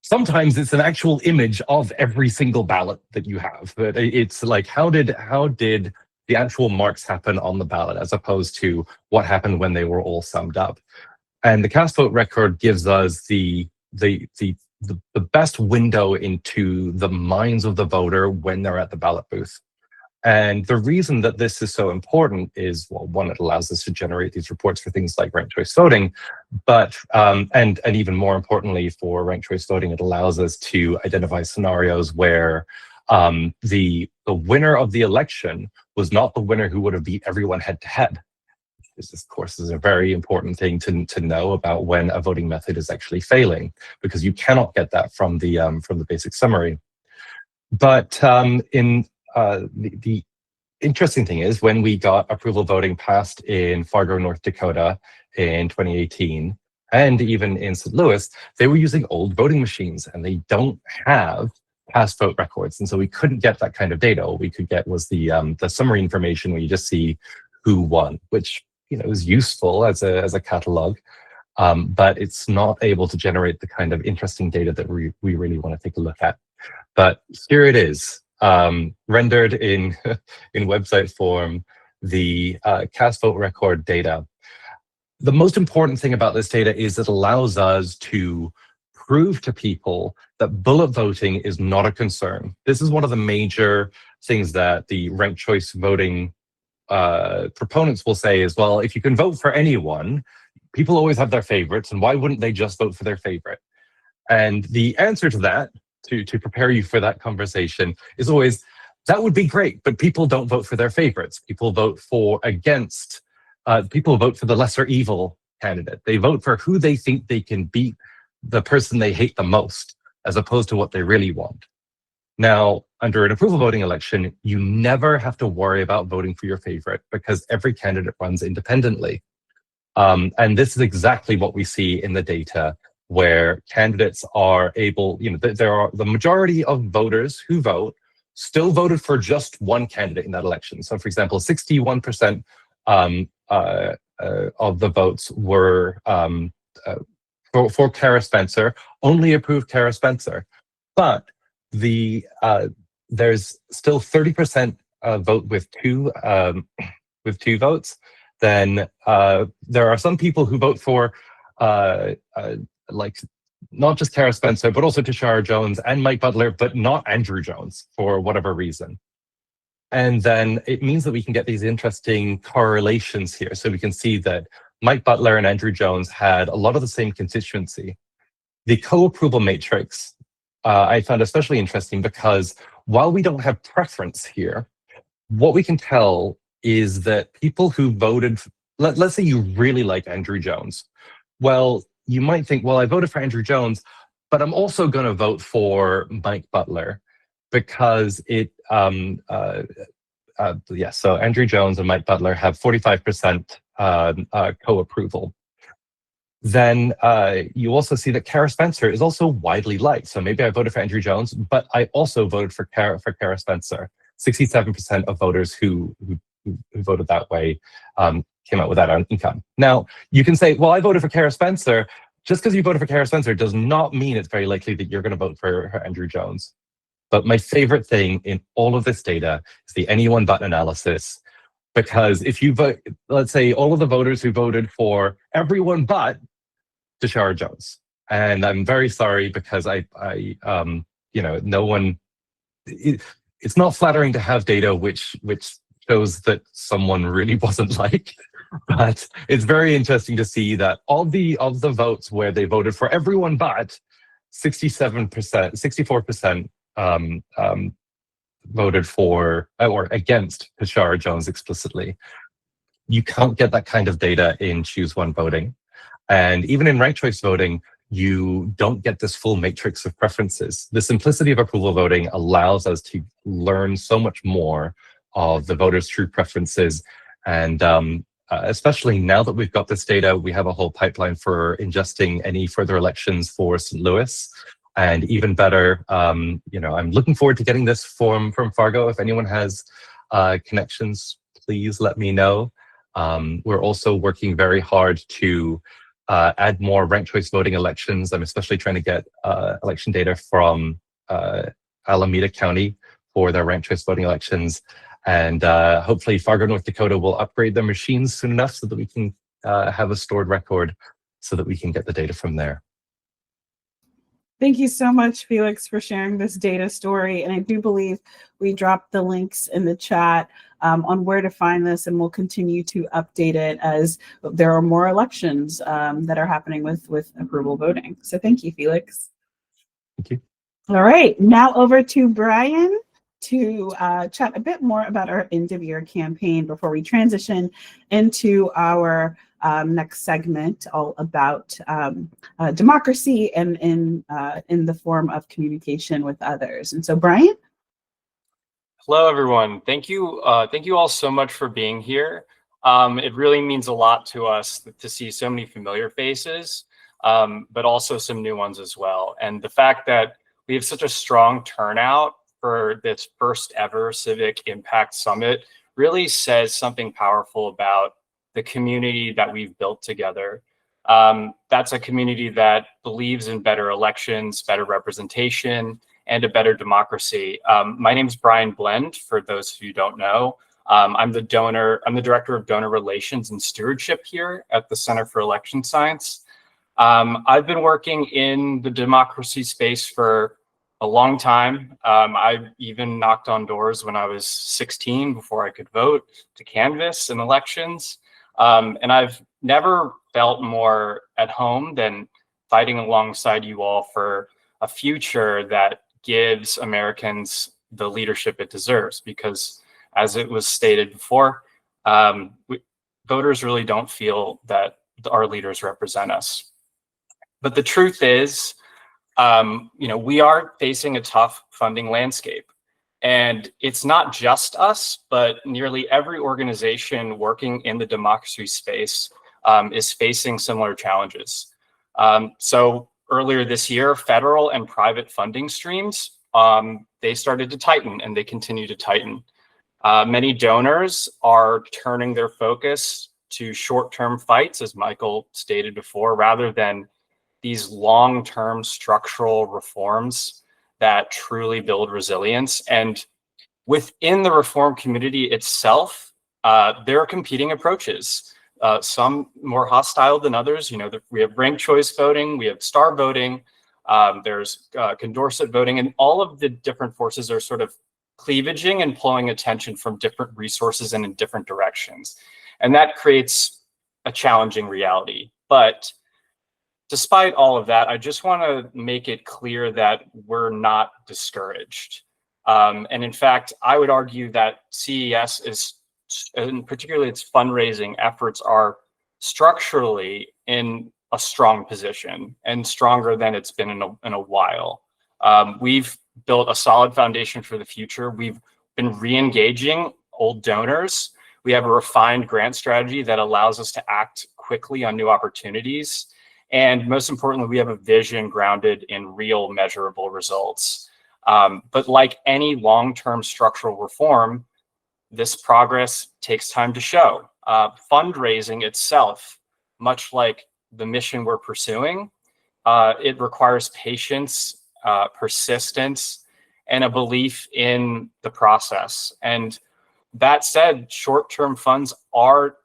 sometimes it's an actual image of every single ballot that you have. But it's like, how did the actual marks happen on the ballot, as opposed to what happened when they were all summed up. And the cast vote record gives us the best window into the minds of the voter when they're at the ballot booth. And the reason that this is so important is, well, one, it allows us to generate these reports for things like ranked choice voting, but and even more importantly for ranked choice voting, it allows us to identify scenarios where the winner of the election was not the winner who would have beat everyone head to head. this, of course, is a very important thing to know about when a voting method is actually failing, because you cannot get that from the basic summary. But the interesting thing is, when we got approval voting passed in Fargo, North Dakota in 2018, and even in St. Louis, they were using old voting machines, and they don't have past vote records, and so we couldn't get that kind of data. All we could get was the summary information, where you just see who won, which is useful as a catalog, but it's not able to generate the kind of interesting data that we really want to take a look at. But here it is, rendered in website form, the cast vote record data. The most important thing about this data is it allows us to prove to people that bullet voting is not a concern. This is one of the major things that the ranked choice voting proponents will say is, well, if you can vote for anyone, people always have their favorites, and why wouldn't they just vote for their favorite? And the answer to that, to prepare you for that conversation, is always, that would be great, but people don't vote for their favorites. People vote for people vote for the lesser evil candidate. They vote for who they think they can beat the person they hate the most, as opposed to what they really want. Now, under an approval voting election, you never have to worry about voting for your favorite, because every candidate runs independently. And this is exactly what we see in the data, where candidates are able, the majority of voters who vote still voted for just one candidate in that election. So, for example, 61% of the votes were for Kara Spencer, only approved Kara Spencer. But there's still 30% vote with two votes. Then there are some people who vote for like not just Kara Spencer, but also Tashara Jones and Mike Butler, but not Andrew Jones for whatever reason. And then it means that we can get these interesting correlations here. So we can see that Mike Butler and Andrew Jones had a lot of the same constituency. The co-approval matrix I found especially interesting, because while we don't have preference here, what we can tell is that people who voted, let's say you really like Andrew Jones. Well, you might think, well, I voted for Andrew Jones, but I'm also going to vote for Mike Butler, because so Andrew Jones and Mike Butler have 45% co-approval. Then you also see that Kara Spencer is also widely liked. So maybe I voted for Andrew Jones, but I also voted for Kara Spencer. 67% of voters who voted that way came out with that income. Now, you can say, well, I voted for Kara Spencer. Just because you voted for Kara Spencer does not mean it's very likely that you're going to vote for Andrew Jones. But my favorite thing in all of this data is the anyone but analysis. Because if you vote, let's say all of the voters who voted for everyone but Tashara Jones, and I'm very sorry, because no one, it's not flattering to have data which shows that someone really wasn't liked, but it's very interesting to see that of the votes where they voted for everyone but 64% voted for or against Tashara Jones explicitly. You can't get that kind of data in Choose One voting. And even in ranked choice voting, you don't get this full matrix of preferences. The simplicity of approval voting allows us to learn so much more of the voters' true preferences. And especially now that we've got this data, we have a whole pipeline for ingesting any further elections for St. Louis. And even better, I'm looking forward to getting this from Fargo. If anyone has connections, please let me know. We're also working very hard to add more ranked choice voting elections. I'm especially trying to get election data from Alameda County for their ranked choice voting elections. And hopefully Fargo, North Dakota will upgrade their machines soon enough so that we can have a stored record so that we can get the data from there. Thank you so much, Felix, for sharing this data story. And I do believe we dropped the links in the chat on where to find this, and we'll continue to update it as there are more elections that are happening with approval voting. So thank you, Felix. Thank you. All right, now over to Brian to chat a bit more about our end of year campaign before we transition into our next segment, all about democracy and in the form of communication with others. And so, Brian. Hello, everyone. Thank you all so much for being here. It really means a lot to us to see so many familiar faces, but also some new ones as well. And the fact that we have such a strong turnout for this first ever Civic Impact Summit really says something powerful about the community that we've built together. That's a community that believes in better elections, better representation, and a better democracy. My name is Brian Blend, for those of you who don't know. I'm the Director of Donor Relations and Stewardship here at the Center for Election Science. I've been working in the democracy space for a long time. I even knocked on doors when I was 16 before I could vote to canvass in elections. And I've never felt more at home than fighting alongside you all for a future that gives Americans the leadership it deserves, because as it was stated before, voters really don't feel that our leaders represent us. But the truth is, we are facing a tough funding landscape. And it's not just us, but nearly every organization working in the democracy space is facing similar challenges. So earlier this year, federal and private funding streams, they started to tighten, and they continue to tighten. Many donors are turning their focus to short-term fights, as Michael stated before, rather than these long-term structural reforms that truly build resilience. And within the reform community itself, there are competing approaches. Some more hostile than others. We have ranked choice voting, we have star voting, there's Condorcet voting, and all of the different forces are sort of cleavaging and pulling attention from different resources and in different directions. And that creates a challenging reality. But despite all of that, I just want to make it clear that we're not discouraged. And in fact, I would argue that CES is, and particularly its fundraising efforts, are structurally in a strong position, and stronger than it's been in a while. We've built a solid foundation for the future. We've been re-engaging old donors. We have a refined grant strategy that allows us to act quickly on new opportunities. And most importantly, we have a vision grounded in real measurable results. But like any long-term structural reform, this progress takes time to show. Fundraising itself, much like the mission we're pursuing, it requires patience, persistence, and a belief in the process. And that said, short-term funds are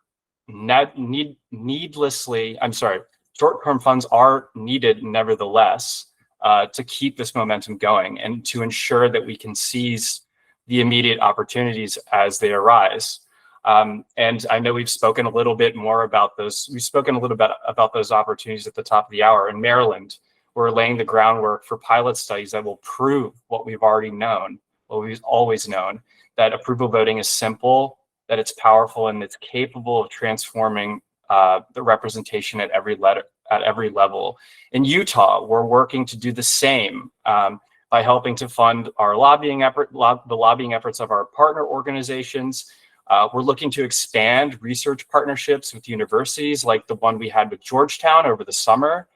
short-term funds are needed nevertheless to keep this momentum going and to ensure that we can seize the immediate opportunities as they arise. And I know we've spoken a little bit more about those. We've spoken a little bit about those opportunities at the top of the hour. In Maryland, we're laying the groundwork for pilot studies that will prove what we've already known, what we've always known, that approval voting is simple, that it's powerful, and it's capable of transforming the representation at every level. In Utah, we're working to do the same by helping to fund our lobbying the lobbying efforts of our partner organizations. We're looking to expand research partnerships with universities like the one we had with Georgetown over the summer.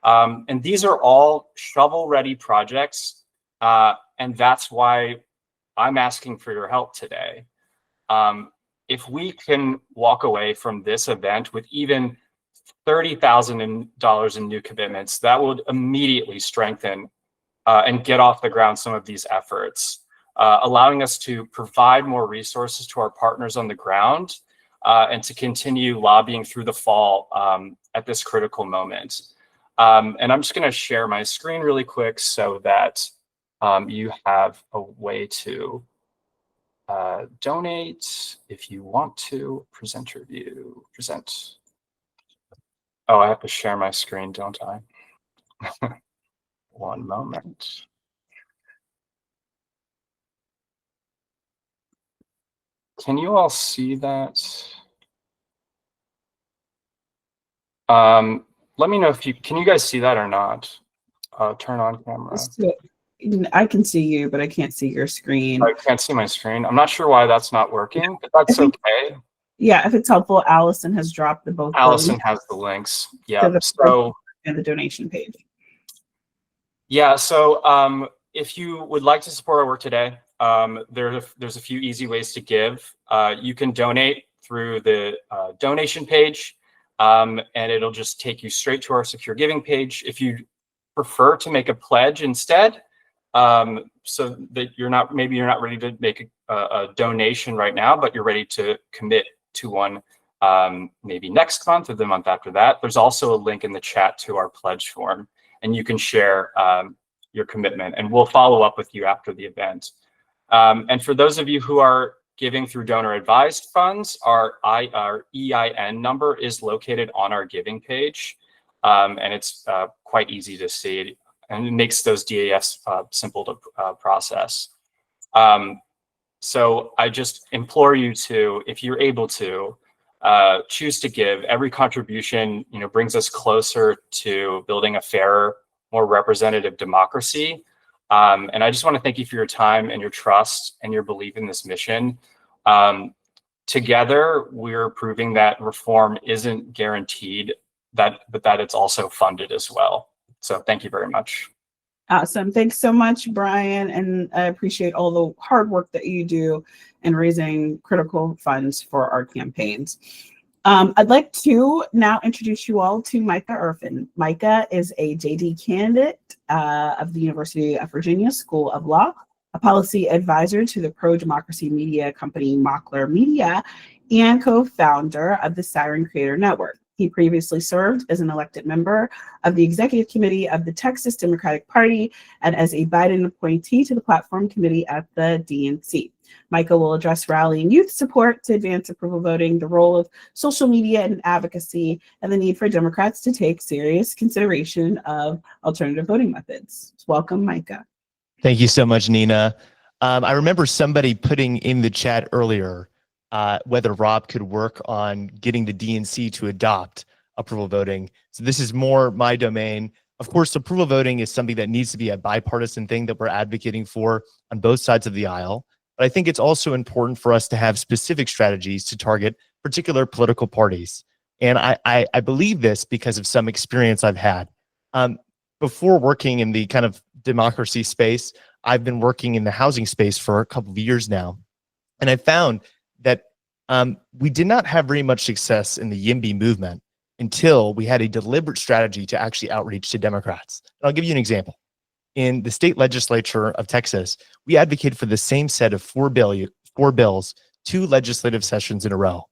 And these are all shovel-ready projects. And that's why I'm asking for your help today. If we can walk away from this event with even $30,000 in new commitments, that would immediately strengthen and get off the ground some of these efforts, allowing us to provide more resources to our partners on the ground and to continue lobbying through the fall at this critical moment. And I'm just going to share my screen really quick so that you have a way to donate if you want to present your view. Present. Oh, I have to share my screen, don't I? One moment. Can you all see that? Let me know if can you guys see that or not? Turn on camera. I can see you, but I can't see your screen. I can't see my screen. I'm not sure why that's not working, but that's okay. Yeah, if it's helpful, Allison has dropped the both. Allison has the links. Yeah. And the donation page. Yeah. So if you would like to support our work today, there's a few easy ways to give. You can donate through the donation page, and it'll just take you straight to our secure giving page. If you prefer to make a pledge instead, so that maybe you're not ready to make a donation right now, but you're ready to commit to one maybe next month or the month after that. There's also a link in the chat to our pledge form, and you can share your commitment, and we'll follow up with you after the event. And for those of you who are giving through donor advised funds, our EIN number is located on our giving page, and it's quite easy to see, and it makes those DAFs simple to process. So I just implore you to, if you're able to, choose to give. Every contribution, brings us closer to building a fairer, more representative democracy. And I just want to thank you for your time and your trust and your belief in this mission. Together, we're proving that reform isn't guaranteed, but that it's also funded as well. So thank you very much. Awesome. Thanks so much, Brian. And I appreciate all the hard work that you do in raising critical funds for our campaigns. I'd like to now introduce you all to Micah Erfan. Micah is a JD candidate of the University of Virginia School of Law, a policy advisor to the pro-democracy media company Mockler Media, and co-founder of the Siren Creator Network. He previously served as an elected member of the executive committee of the Texas Democratic Party and as a Biden appointee to the platform committee at the DNC. Micah will address rallying youth support to advance approval voting, the role of social media and advocacy, and the need for Democrats to take serious consideration of alternative voting methods. Welcome, Micah. Thank you so much, Nina. I remember somebody putting in the chat earlier whether Rob could work on getting the DNC to adopt approval voting. So this is more my domain. Of course, approval voting is something that needs to be a bipartisan thing that we're advocating for on both sides of the aisle. But I think it's also important for us to have specific strategies to target particular political parties. And I believe this because of some experience I've had. Before working in the kind of democracy space, I've been working in the housing space for a couple of years now. And I found that we did not have very much success in the YIMBY movement until we had a deliberate strategy to actually outreach to Democrats. And I'll give you an example. In the state legislature of Texas, we advocated for the same set of four bills, 2 legislative sessions in a row.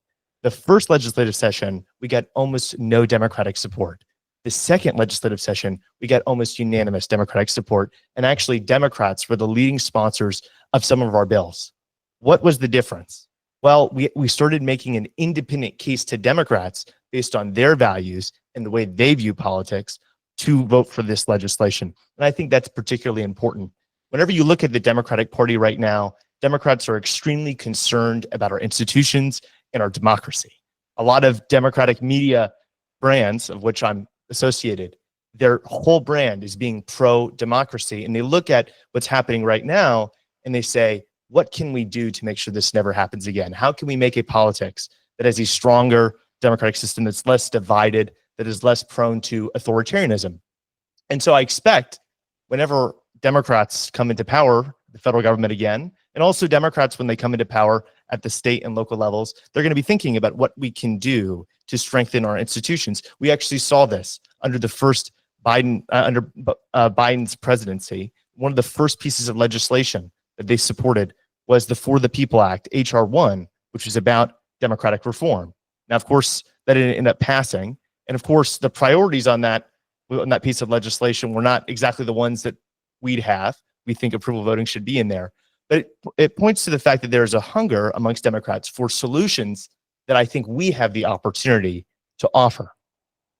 The first legislative session, we got almost no Democratic support. The second legislative session, we got almost unanimous Democratic support. And actually, Democrats were the leading sponsors of some of our bills. What was the difference? Well, we started making an independent case to Democrats based on their values and the way they view politics to vote for this legislation. And I think that's particularly important. Whenever you look at the Democratic Party right now, Democrats are extremely concerned about our institutions and our democracy. A lot of Democratic media brands, of which I'm associated, their whole brand is being pro-democracy. And they look at what's happening right now and they say, what can we do to make sure this never happens again? How can we make a politics that has a stronger democratic system that's less divided, that is less prone to authoritarianism? And so I expect whenever Democrats come into power, the federal government again, and also Democrats when they come into power at the state and local levels, they're going to be thinking about what we can do to strengthen our institutions. We actually saw this under the first Biden's presidency. One of the first pieces of legislation that they supported was the For the People Act, H.R. 1, which is about democratic reform. Now, of course, that didn't end up passing. And of course, the priorities on that piece of legislation were not exactly the ones that we'd have. We think approval voting should be in there. But it points to the fact that there's a hunger amongst Democrats for solutions that I think we have the opportunity to offer.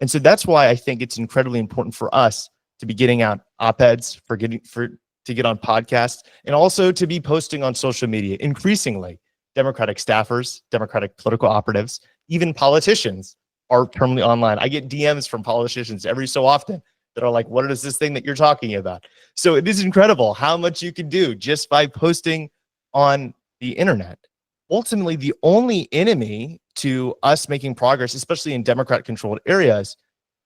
And so that's why I think it's incredibly important for us to be getting out op-eds, to get on podcasts, and also to be posting on social media increasingly Democratic staffers, Democratic political operatives, even politicians are permanently online. I get DMs from politicians every so often that are like, what is this thing that you're talking about? So it is incredible how much you can do just by posting on the internet. Ultimately, the only enemy to us making progress, especially in Democrat-controlled areas,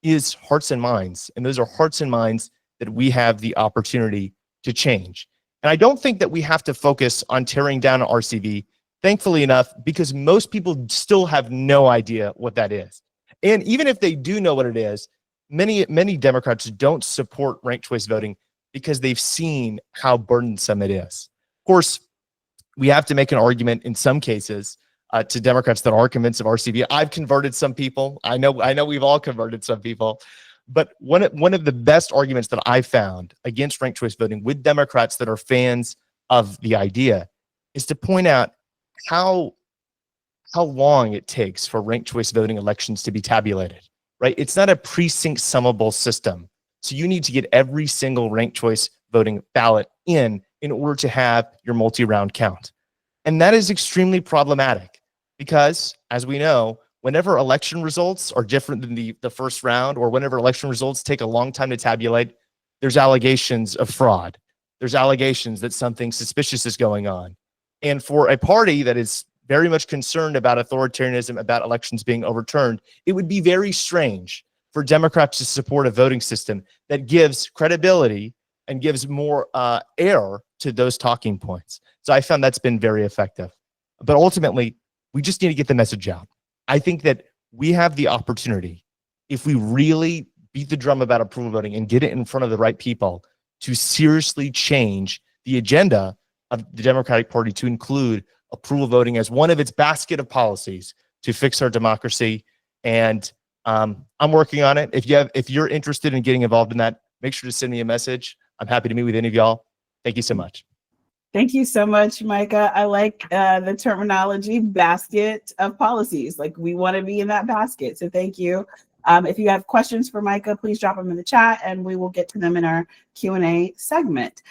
is hearts and minds. And those are hearts and minds that we have the opportunity to change. And I don't think that we have to focus on tearing down RCV, thankfully enough, because most people still have no idea what that is. And even if they do know what it is, many Democrats don't support ranked choice voting because they've seen how burdensome it is. Of course, we have to make an argument in some cases to Democrats that are convinced of RCV. I've converted some people. I know we've all converted some people. But one of the best arguments that I found against ranked choice voting with Democrats that are fans of the idea is to point out how long it takes for ranked choice voting elections to be tabulated, right? It's not a precinct summable system. So you need to get every single ranked choice voting ballot in order to have your multi-round count. And that is extremely problematic because, as we know, whenever election results are different than the first round, or whenever election results take a long time to tabulate, there's allegations of fraud. There's allegations that something suspicious is going on. And for a party that is very much concerned about authoritarianism, about elections being overturned, it would be very strange for Democrats to support a voting system that gives credibility and gives more air to those talking points. So I found that's been very effective. But ultimately, we just need to get the message out. I think that we have the opportunity, if we really beat the drum about approval voting and get it in front of the right people, to seriously change the agenda of the Democratic Party to include approval voting as one of its basket of policies to fix our democracy. And I'm working on it. If you're interested in getting involved in that, make sure to send me a message. I'm happy to meet with any of y'all. Thank you so much. Thank you so much, Micah. I like the terminology basket of policies. Like, we want to be in that basket. So thank you. If you have questions for Micah, please drop them in the chat and we will get to them in our Q&A segment.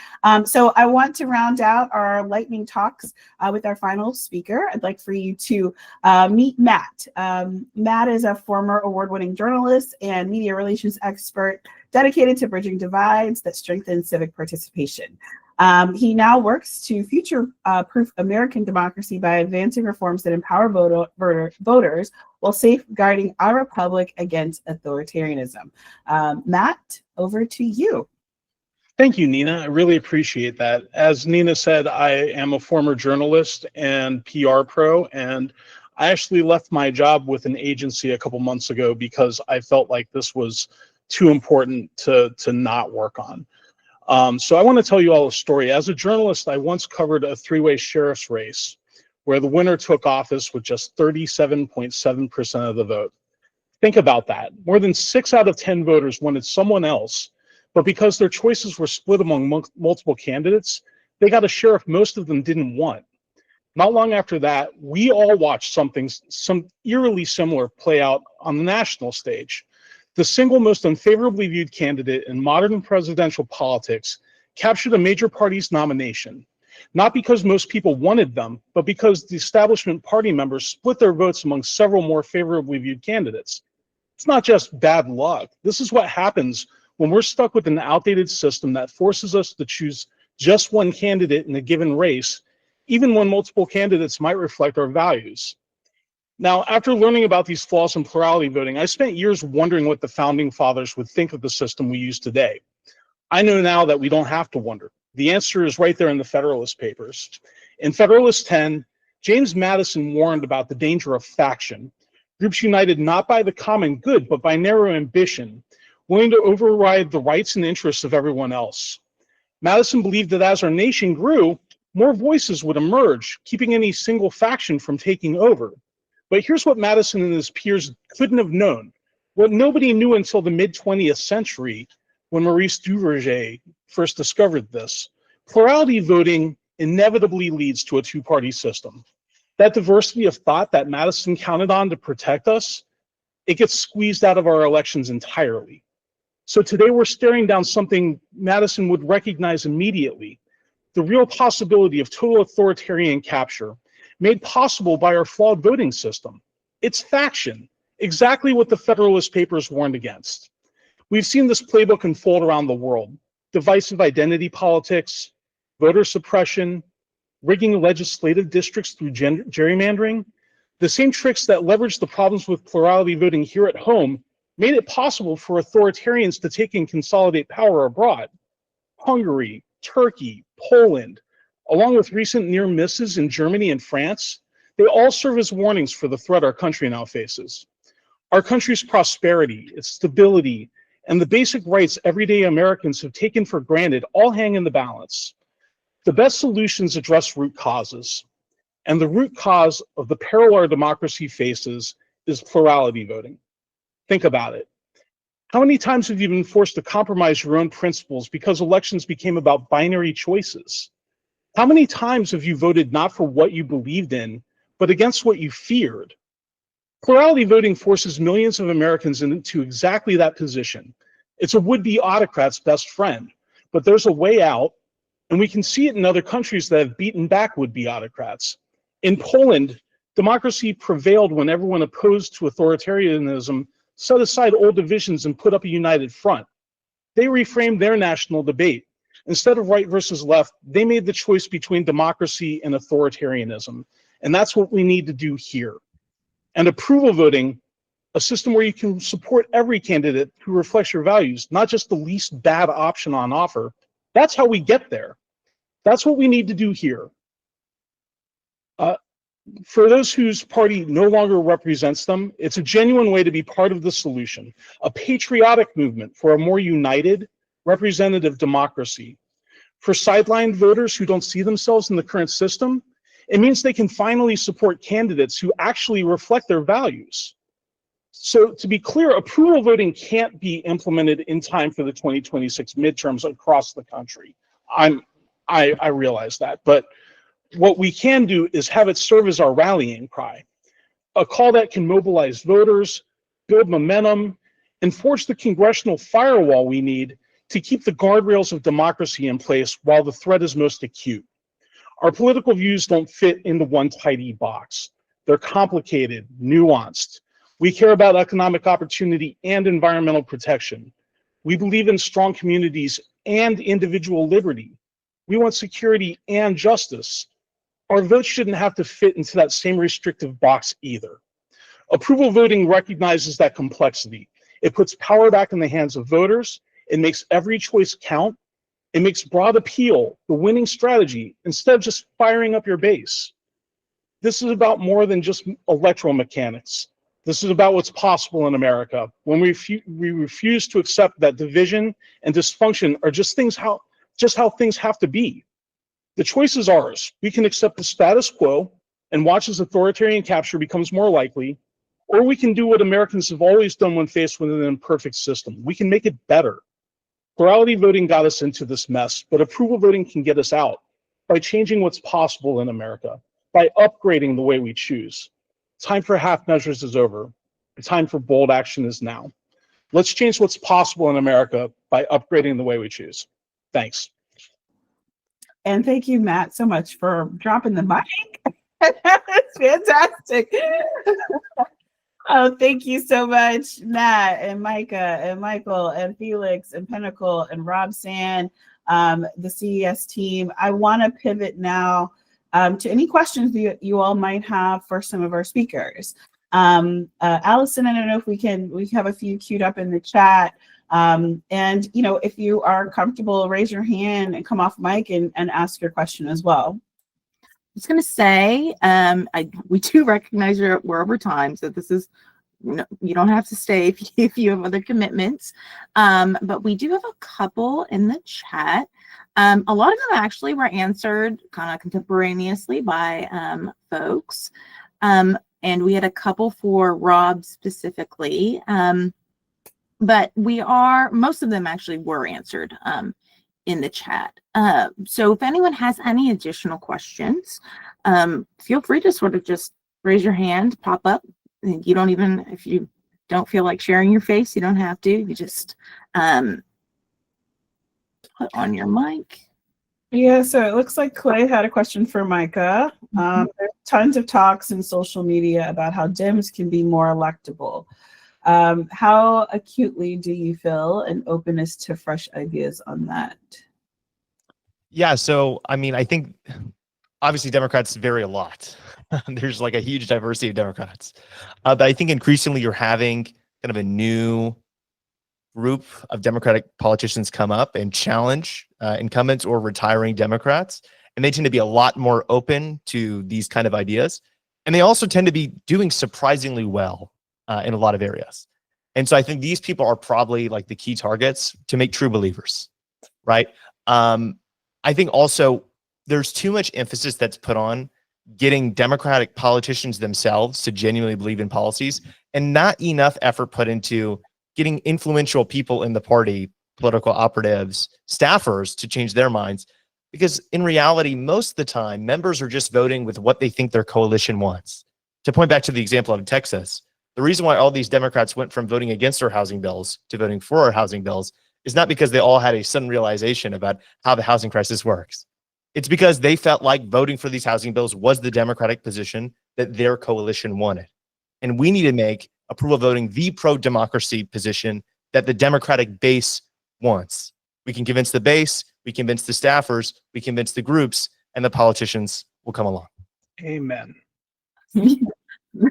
So I want to round out our lightning talks with our final speaker. I'd like for you to meet Matt. Matt is a former award-winning journalist and media relations expert dedicated to bridging divides that strengthen civic participation. He now works to future-proof American democracy by advancing reforms that empower voters while safeguarding our republic against authoritarianism. Matt, over to you. Thank you, Nina. I really appreciate that. As Nina said, I am a former journalist and PR pro, and I actually left my job with an agency a couple months ago because I felt like this was too important to not work on. So I want to tell you all a story. As a journalist, I once covered a three-way sheriff's race where the winner took office with just 37.7% of the vote. Think about that. More than 6 out of 10 voters wanted someone else, but because their choices were split among multiple candidates, they got a sheriff most of them didn't want. Not long after that, we all watched some eerily similar play out on the national stage. The single most unfavorably viewed candidate in modern presidential politics captured a major party's nomination, not because most people wanted them, but because the establishment party members split their votes among several more favorably viewed candidates. It's not just bad luck. This is what happens when we're stuck with an outdated system that forces us to choose just one candidate in a given race, even when multiple candidates might reflect our values. Now, after learning about these flaws in plurality voting, I spent years wondering what the founding fathers would think of the system we use today. I know now that we don't have to wonder. The answer is right there in the Federalist Papers. In Federalist 10, James Madison warned about the danger of faction, groups united not by the common good, but by narrow ambition, willing to override the rights and interests of everyone else. Madison believed that as our nation grew, more voices would emerge, keeping any single faction from taking over. But here's what Madison and his peers couldn't have known, what nobody knew until the mid-20th century when Maurice Duverger first discovered this. Plurality voting inevitably leads to a two-party system. That diversity of thought that Madison counted on to protect us, it gets squeezed out of our elections entirely. So today we're staring down something Madison would recognize immediately, the real possibility of total authoritarian capture, made possible by our flawed voting system. It's faction, exactly what the Federalist Papers warned against. We've seen this playbook unfold around the world: divisive identity politics, voter suppression, rigging legislative districts through gerrymandering. The same tricks that leveraged the problems with plurality voting here at home made it possible for authoritarians to take and consolidate power abroad. Hungary, Turkey, Poland, along with recent near misses in Germany and France, they all serve as warnings for the threat our country now faces. Our country's prosperity, its stability, and the basic rights everyday Americans have taken for granted all hang in the balance. The best solutions address root causes, and the root cause of the peril our democracy faces is plurality voting. Think about it. How many times have you been forced to compromise your own principles because elections became about binary choices? How many times have you voted not for what you believed in, but against what you feared? Plurality voting forces millions of Americans into exactly that position. It's a would-be autocrat's best friend, but there's a way out, and we can see it in other countries that have beaten back would-be autocrats. In Poland, democracy prevailed when everyone opposed to authoritarianism set aside old divisions and put up a united front. They reframed their national debate. Instead of right versus left, they made the choice between democracy and authoritarianism. And that's what we need to do here. And approval voting, a system where you can support every candidate who reflects your values, not just the least bad option on offer, that's how we get there. That's what we need to do here. For those whose party no longer represents them, it's a genuine way to be part of the solution, a patriotic movement for a more united, representative democracy. For sidelined voters who don't see themselves in the current system, it means they can finally support candidates who actually reflect their values. So to be clear, approval voting can't be implemented in time for the 2026 midterms across the country. I realize that, but what we can do is have it serve as our rallying cry, a call that can mobilize voters, build momentum, and forge the congressional firewall we need to keep the guardrails of democracy in place while the threat is most acute. Our political views don't fit into one tidy box. They're complicated, nuanced. We care about economic opportunity and environmental protection. We believe in strong communities and individual liberty. We want security and justice. Our votes shouldn't have to fit into that same restrictive box either. Approval voting recognizes that complexity. It puts power back in the hands of voters. It makes every choice count. It makes broad appeal the winning strategy instead of just firing up your base. This is about more than just electoral mechanics. This is about what's possible in America when we refuse to accept that division and dysfunction are just how things have to be. The choice is ours. We can accept the status quo and watch as authoritarian capture becomes more likely, or we can do what Americans have always done when faced with an imperfect system. We can make it better. Plurality voting got us into this mess, but approval voting can get us out by changing what's possible in America, by upgrading the way we choose. Time for half measures is over. The time for bold action is now. Let's change what's possible in America by upgrading the way we choose. Thanks. And thank you, Matt, so much for dropping the mic. That's fantastic. Oh, thank you so much, Matt and Micah and Michael and Felix and Pinnacle and Rob Sand, the CES team. I want to pivot now to any questions you all might have for some of our speakers. Allison, I don't know if we have a few queued up in the chat. And if you are comfortable, raise your hand and come off mic and ask your question as well. I was going to say, we do recognize we're over time, so this is, you don't have to stay if you have other commitments. But we do have a couple in the chat. A lot of them actually were answered kind of contemporaneously by folks. And we had a couple for Rob specifically. But most of them actually were answered in the chat. So if anyone has any additional questions, feel free to sort of just raise your hand, pop up. And if you don't feel like sharing your face, you don't have to. You just put on your mic. Yeah, so it looks like Clay had a question for Micah. There's tons of talks in social media about how Dems can be more electable. How acutely do you feel an openness to fresh ideas on that? Yeah, so I mean, I think obviously Democrats vary a lot. There's like a huge diversity of Democrats. But I think increasingly you're having kind of a new group of Democratic politicians come up and challenge incumbents or retiring Democrats. And they tend to be a lot more open to these kind of ideas. And they also tend to be doing surprisingly well in a lot of areas. And so I think these people are probably like the key targets to make true believers, right? I think also there's too much emphasis that's put on getting Democratic politicians themselves to genuinely believe in policies, and not enough effort put into getting influential people in the party, political operatives, staffers to change their minds. Because in reality, most of the time, members are just voting with what they think their coalition wants. To point back to the example of Texas, the reason why all these Democrats went from voting against our housing bills to voting for our housing bills is not because they all had a sudden realization about how the housing crisis works. It's because they felt like voting for these housing bills was the Democratic position that their coalition wanted. And we need to make approval voting the pro-democracy position that the Democratic base wants. We can convince the base, we convince the staffers, we convince the groups, and the politicians will come along. Amen.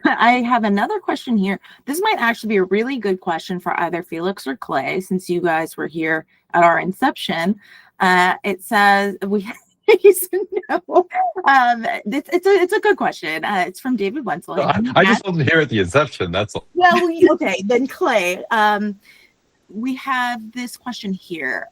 I have another question here. This might actually be a really good question for either Felix or Clay, since you guys were here at our inception. It says it's a good question. It's from David Wenzel. I just wasn't here at the inception. That's all. Well, okay, then Clay. We have this question here.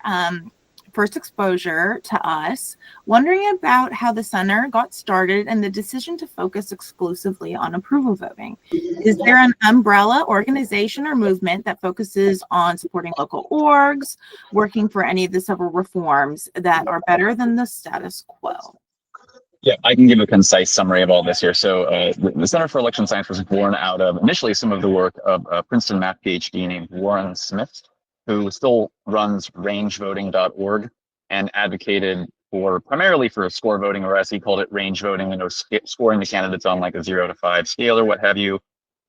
First exposure to us, wondering about how the center got started and the decision to focus exclusively on approval voting. Is there an umbrella organization or movement that focuses on supporting local orgs, working for any of the several reforms that are better than the status quo? Yeah, I can give a concise summary of all this here. So the Center for Election Science was born out of initially some of the work of a Princeton math PhD named Warren Smith, who still runs rangevoting.org and advocated primarily for score voting, or as he called it, range voting, scoring the candidates on like a 0 to 5 scale or what have you.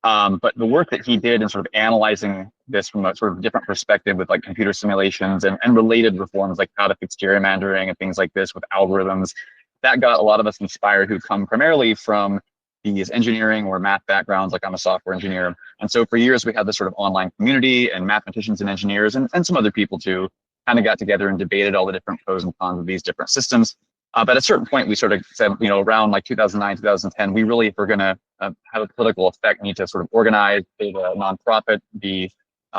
But the work that he did in sort of analyzing this from a sort of different perspective with like computer simulations and related reforms like how to fix gerrymandering and things like this with algorithms, that got a lot of us inspired who come primarily from these engineering or math backgrounds. Like I'm a software engineer. And so for years we had this sort of online community, and mathematicians and engineers and some other people too kind of got together and debated all the different pros and cons of these different systems. But at a certain point we sort of said, around like 2009, 2010, we really, if we're going to have a political effect, need to sort of organize, create a nonprofit, be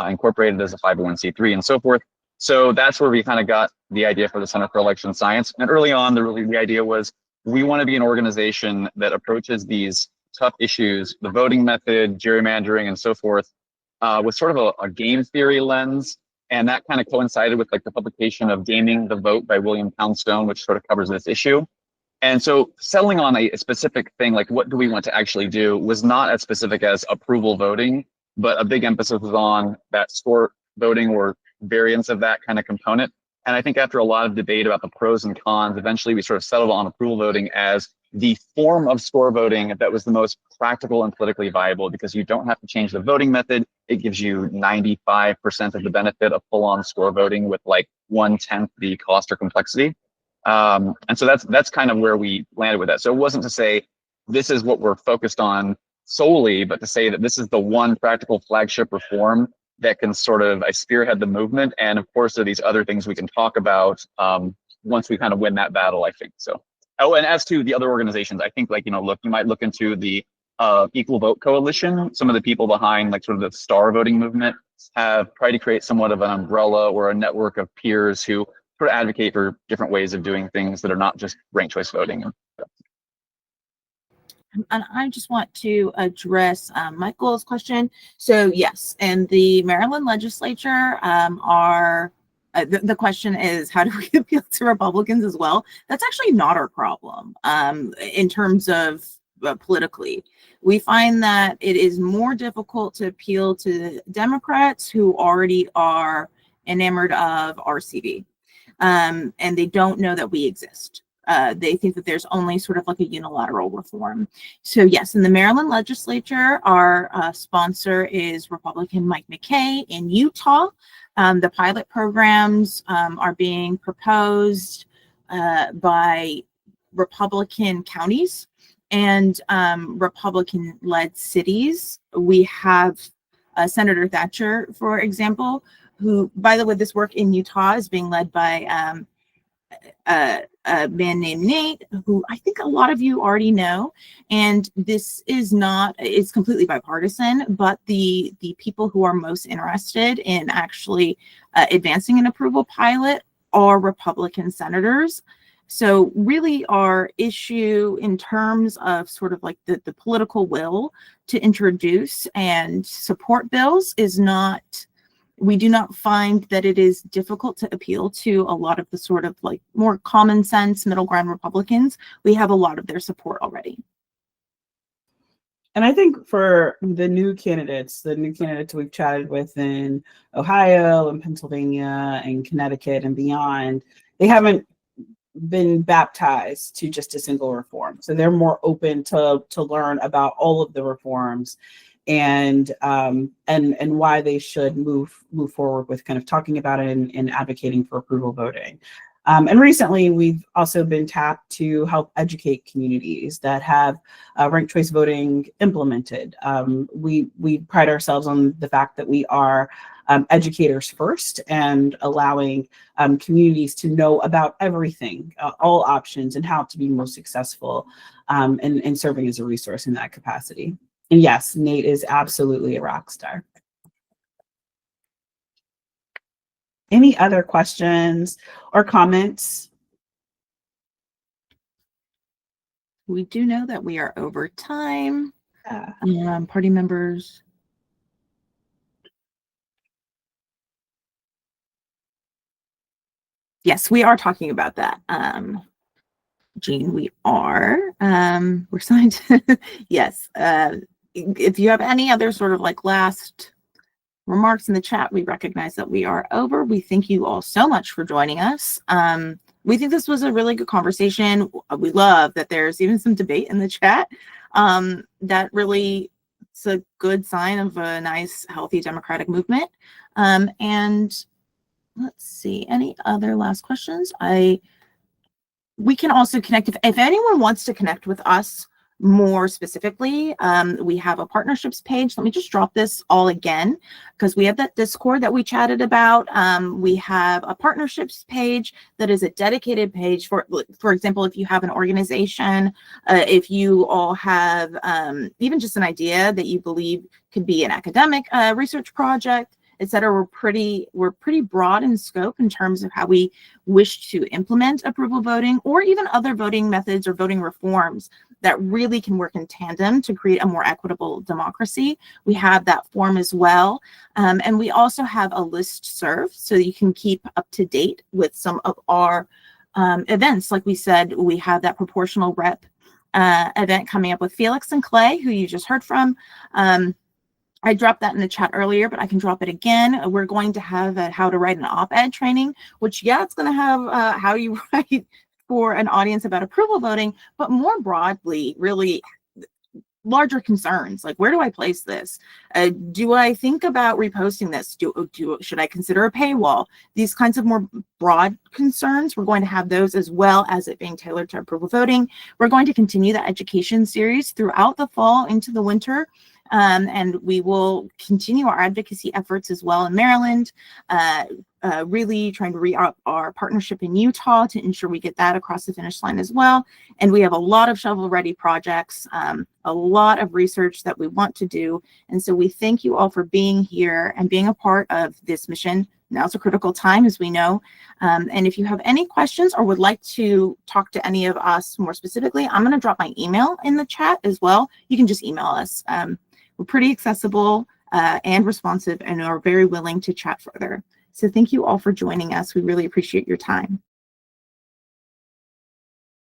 incorporated as a 501c3 and so forth. So that's where we kind of got the idea for the Center for Election Science. And early on, the idea was we want to be an organization that approaches these tough issues, the voting method, gerrymandering, and so forth, with sort of a game theory lens. And that kind of coincided with like the publication of Gaming the Vote by William Poundstone, which sort of covers this issue. And so settling on a specific thing, like what do we want to actually do, was not as specific as approval voting, but a big emphasis was on that score voting or variants of that kind of component. And I think after a lot of debate about the pros and cons, eventually we sort of settled on approval voting as the form of score voting that was the most practical and politically viable, because you don't have to change the voting method. It gives you 95% of the benefit of full-on score voting with like 1/10 the cost or complexity. And so that's kind of where we landed with that. So it wasn't to say this is what we're focused on solely, but to say that this is the one practical flagship reform that can sort of spearhead the movement. And of course, there are these other things we can talk about once we kind of win that battle, I think. So, oh, and as to the other organizations, I think like, you might look into the Equal Vote Coalition. Some of the people behind like sort of the star voting movement have tried to create somewhat of an umbrella or a network of peers who sort of advocate for different ways of doing things that are not just ranked choice voting. And I just want to address Michael's question. So yes, and the Maryland legislature the question is, how do we appeal to Republicans as well? That's actually not our problem in terms of politically. We find that it is more difficult to appeal to Democrats who already are enamored of RCV. and they don't know that we exist. They think that there's only sort of like a unilateral reform. So yes, in the Maryland legislature, our sponsor is Republican Mike McKay. In Utah, the pilot programs are being proposed by Republican counties and Republican-led cities. We have Senator Thatcher, for example, who, by the way, this work in Utah is being led by a man named Nate, who I think a lot of you already know. And this is not, it's completely bipartisan, but the people who are most interested in actually advancing an approval pilot are Republican senators. So really our issue in terms of sort of like the political will to introduce and support bills is not, we do not find that it is difficult to appeal to a lot of the sort of like more common sense middle ground Republicans. We have a lot of their support already. And I think for the new candidates we've chatted with in Ohio and Pennsylvania and Connecticut and beyond, they haven't been baptized to just a single reform. So they're more open to learn about all of the reforms and why they should move forward with kind of talking about it and advocating for approval voting. And recently, we've also been tapped to help educate communities that have ranked choice voting implemented. We pride ourselves on the fact that we are educators first and allowing communities to know about everything, all options, and how to be most successful in serving as a resource in that capacity. And yes, Nate is absolutely a rock star. Any other questions or comments? We do know that we are over time. Party members. Yes, we are talking about that. Jean, we are. We're signed. Yes. If you have any other sort of like last remarks in the chat, we recognize that we are over. We thank you all so much for joining us. We think this was a really good conversation. We love that there's even some debate in the chat. That really, it's a good sign of a nice, healthy democratic movement. And let's see, any other last questions? We can also connect if anyone wants to connect with us more specifically. We have a partnerships page. Let me just drop this all again, because we have that Discord that we chatted about. We have a partnerships page that is a dedicated page for example, if you have an organization, if you all have even just an idea that you believe could be an academic research project, etc. We're pretty broad in scope in terms of how we wish to implement approval voting or even other voting methods or voting reforms that really can work in tandem to create a more equitable democracy. We have that form as well. And we also have a listserv so you can keep up to date with some of our events. Like we said, we have that proportional rep event coming up with Felix and Clay, who you just heard from. I dropped that in the chat earlier, but I can drop it again. We're going to have a how to write an op-ed training, which, yeah, it's going to have how you write for an audience about approval voting, but more broadly, really larger concerns. Like, where do I place this? Do I think about reposting this? Should I consider a paywall? These kinds of more broad concerns, we're going to have those as well as it being tailored to approval voting. We're going to continue the education series throughout the fall into the winter. And we will continue our advocacy efforts as well in Maryland, really trying to re-up our partnership in Utah to ensure we get that across the finish line as well. And we have a lot of shovel-ready projects, a lot of research that we want to do. And so we thank you all for being here and being a part of this mission. Now's a critical time, as we know. And if you have any questions or would like to talk to any of us more specifically, I'm going to drop my email in the chat as well. You can just email us. We're pretty accessible and responsive and are very willing to chat further. So thank you all for joining us. We really appreciate your time.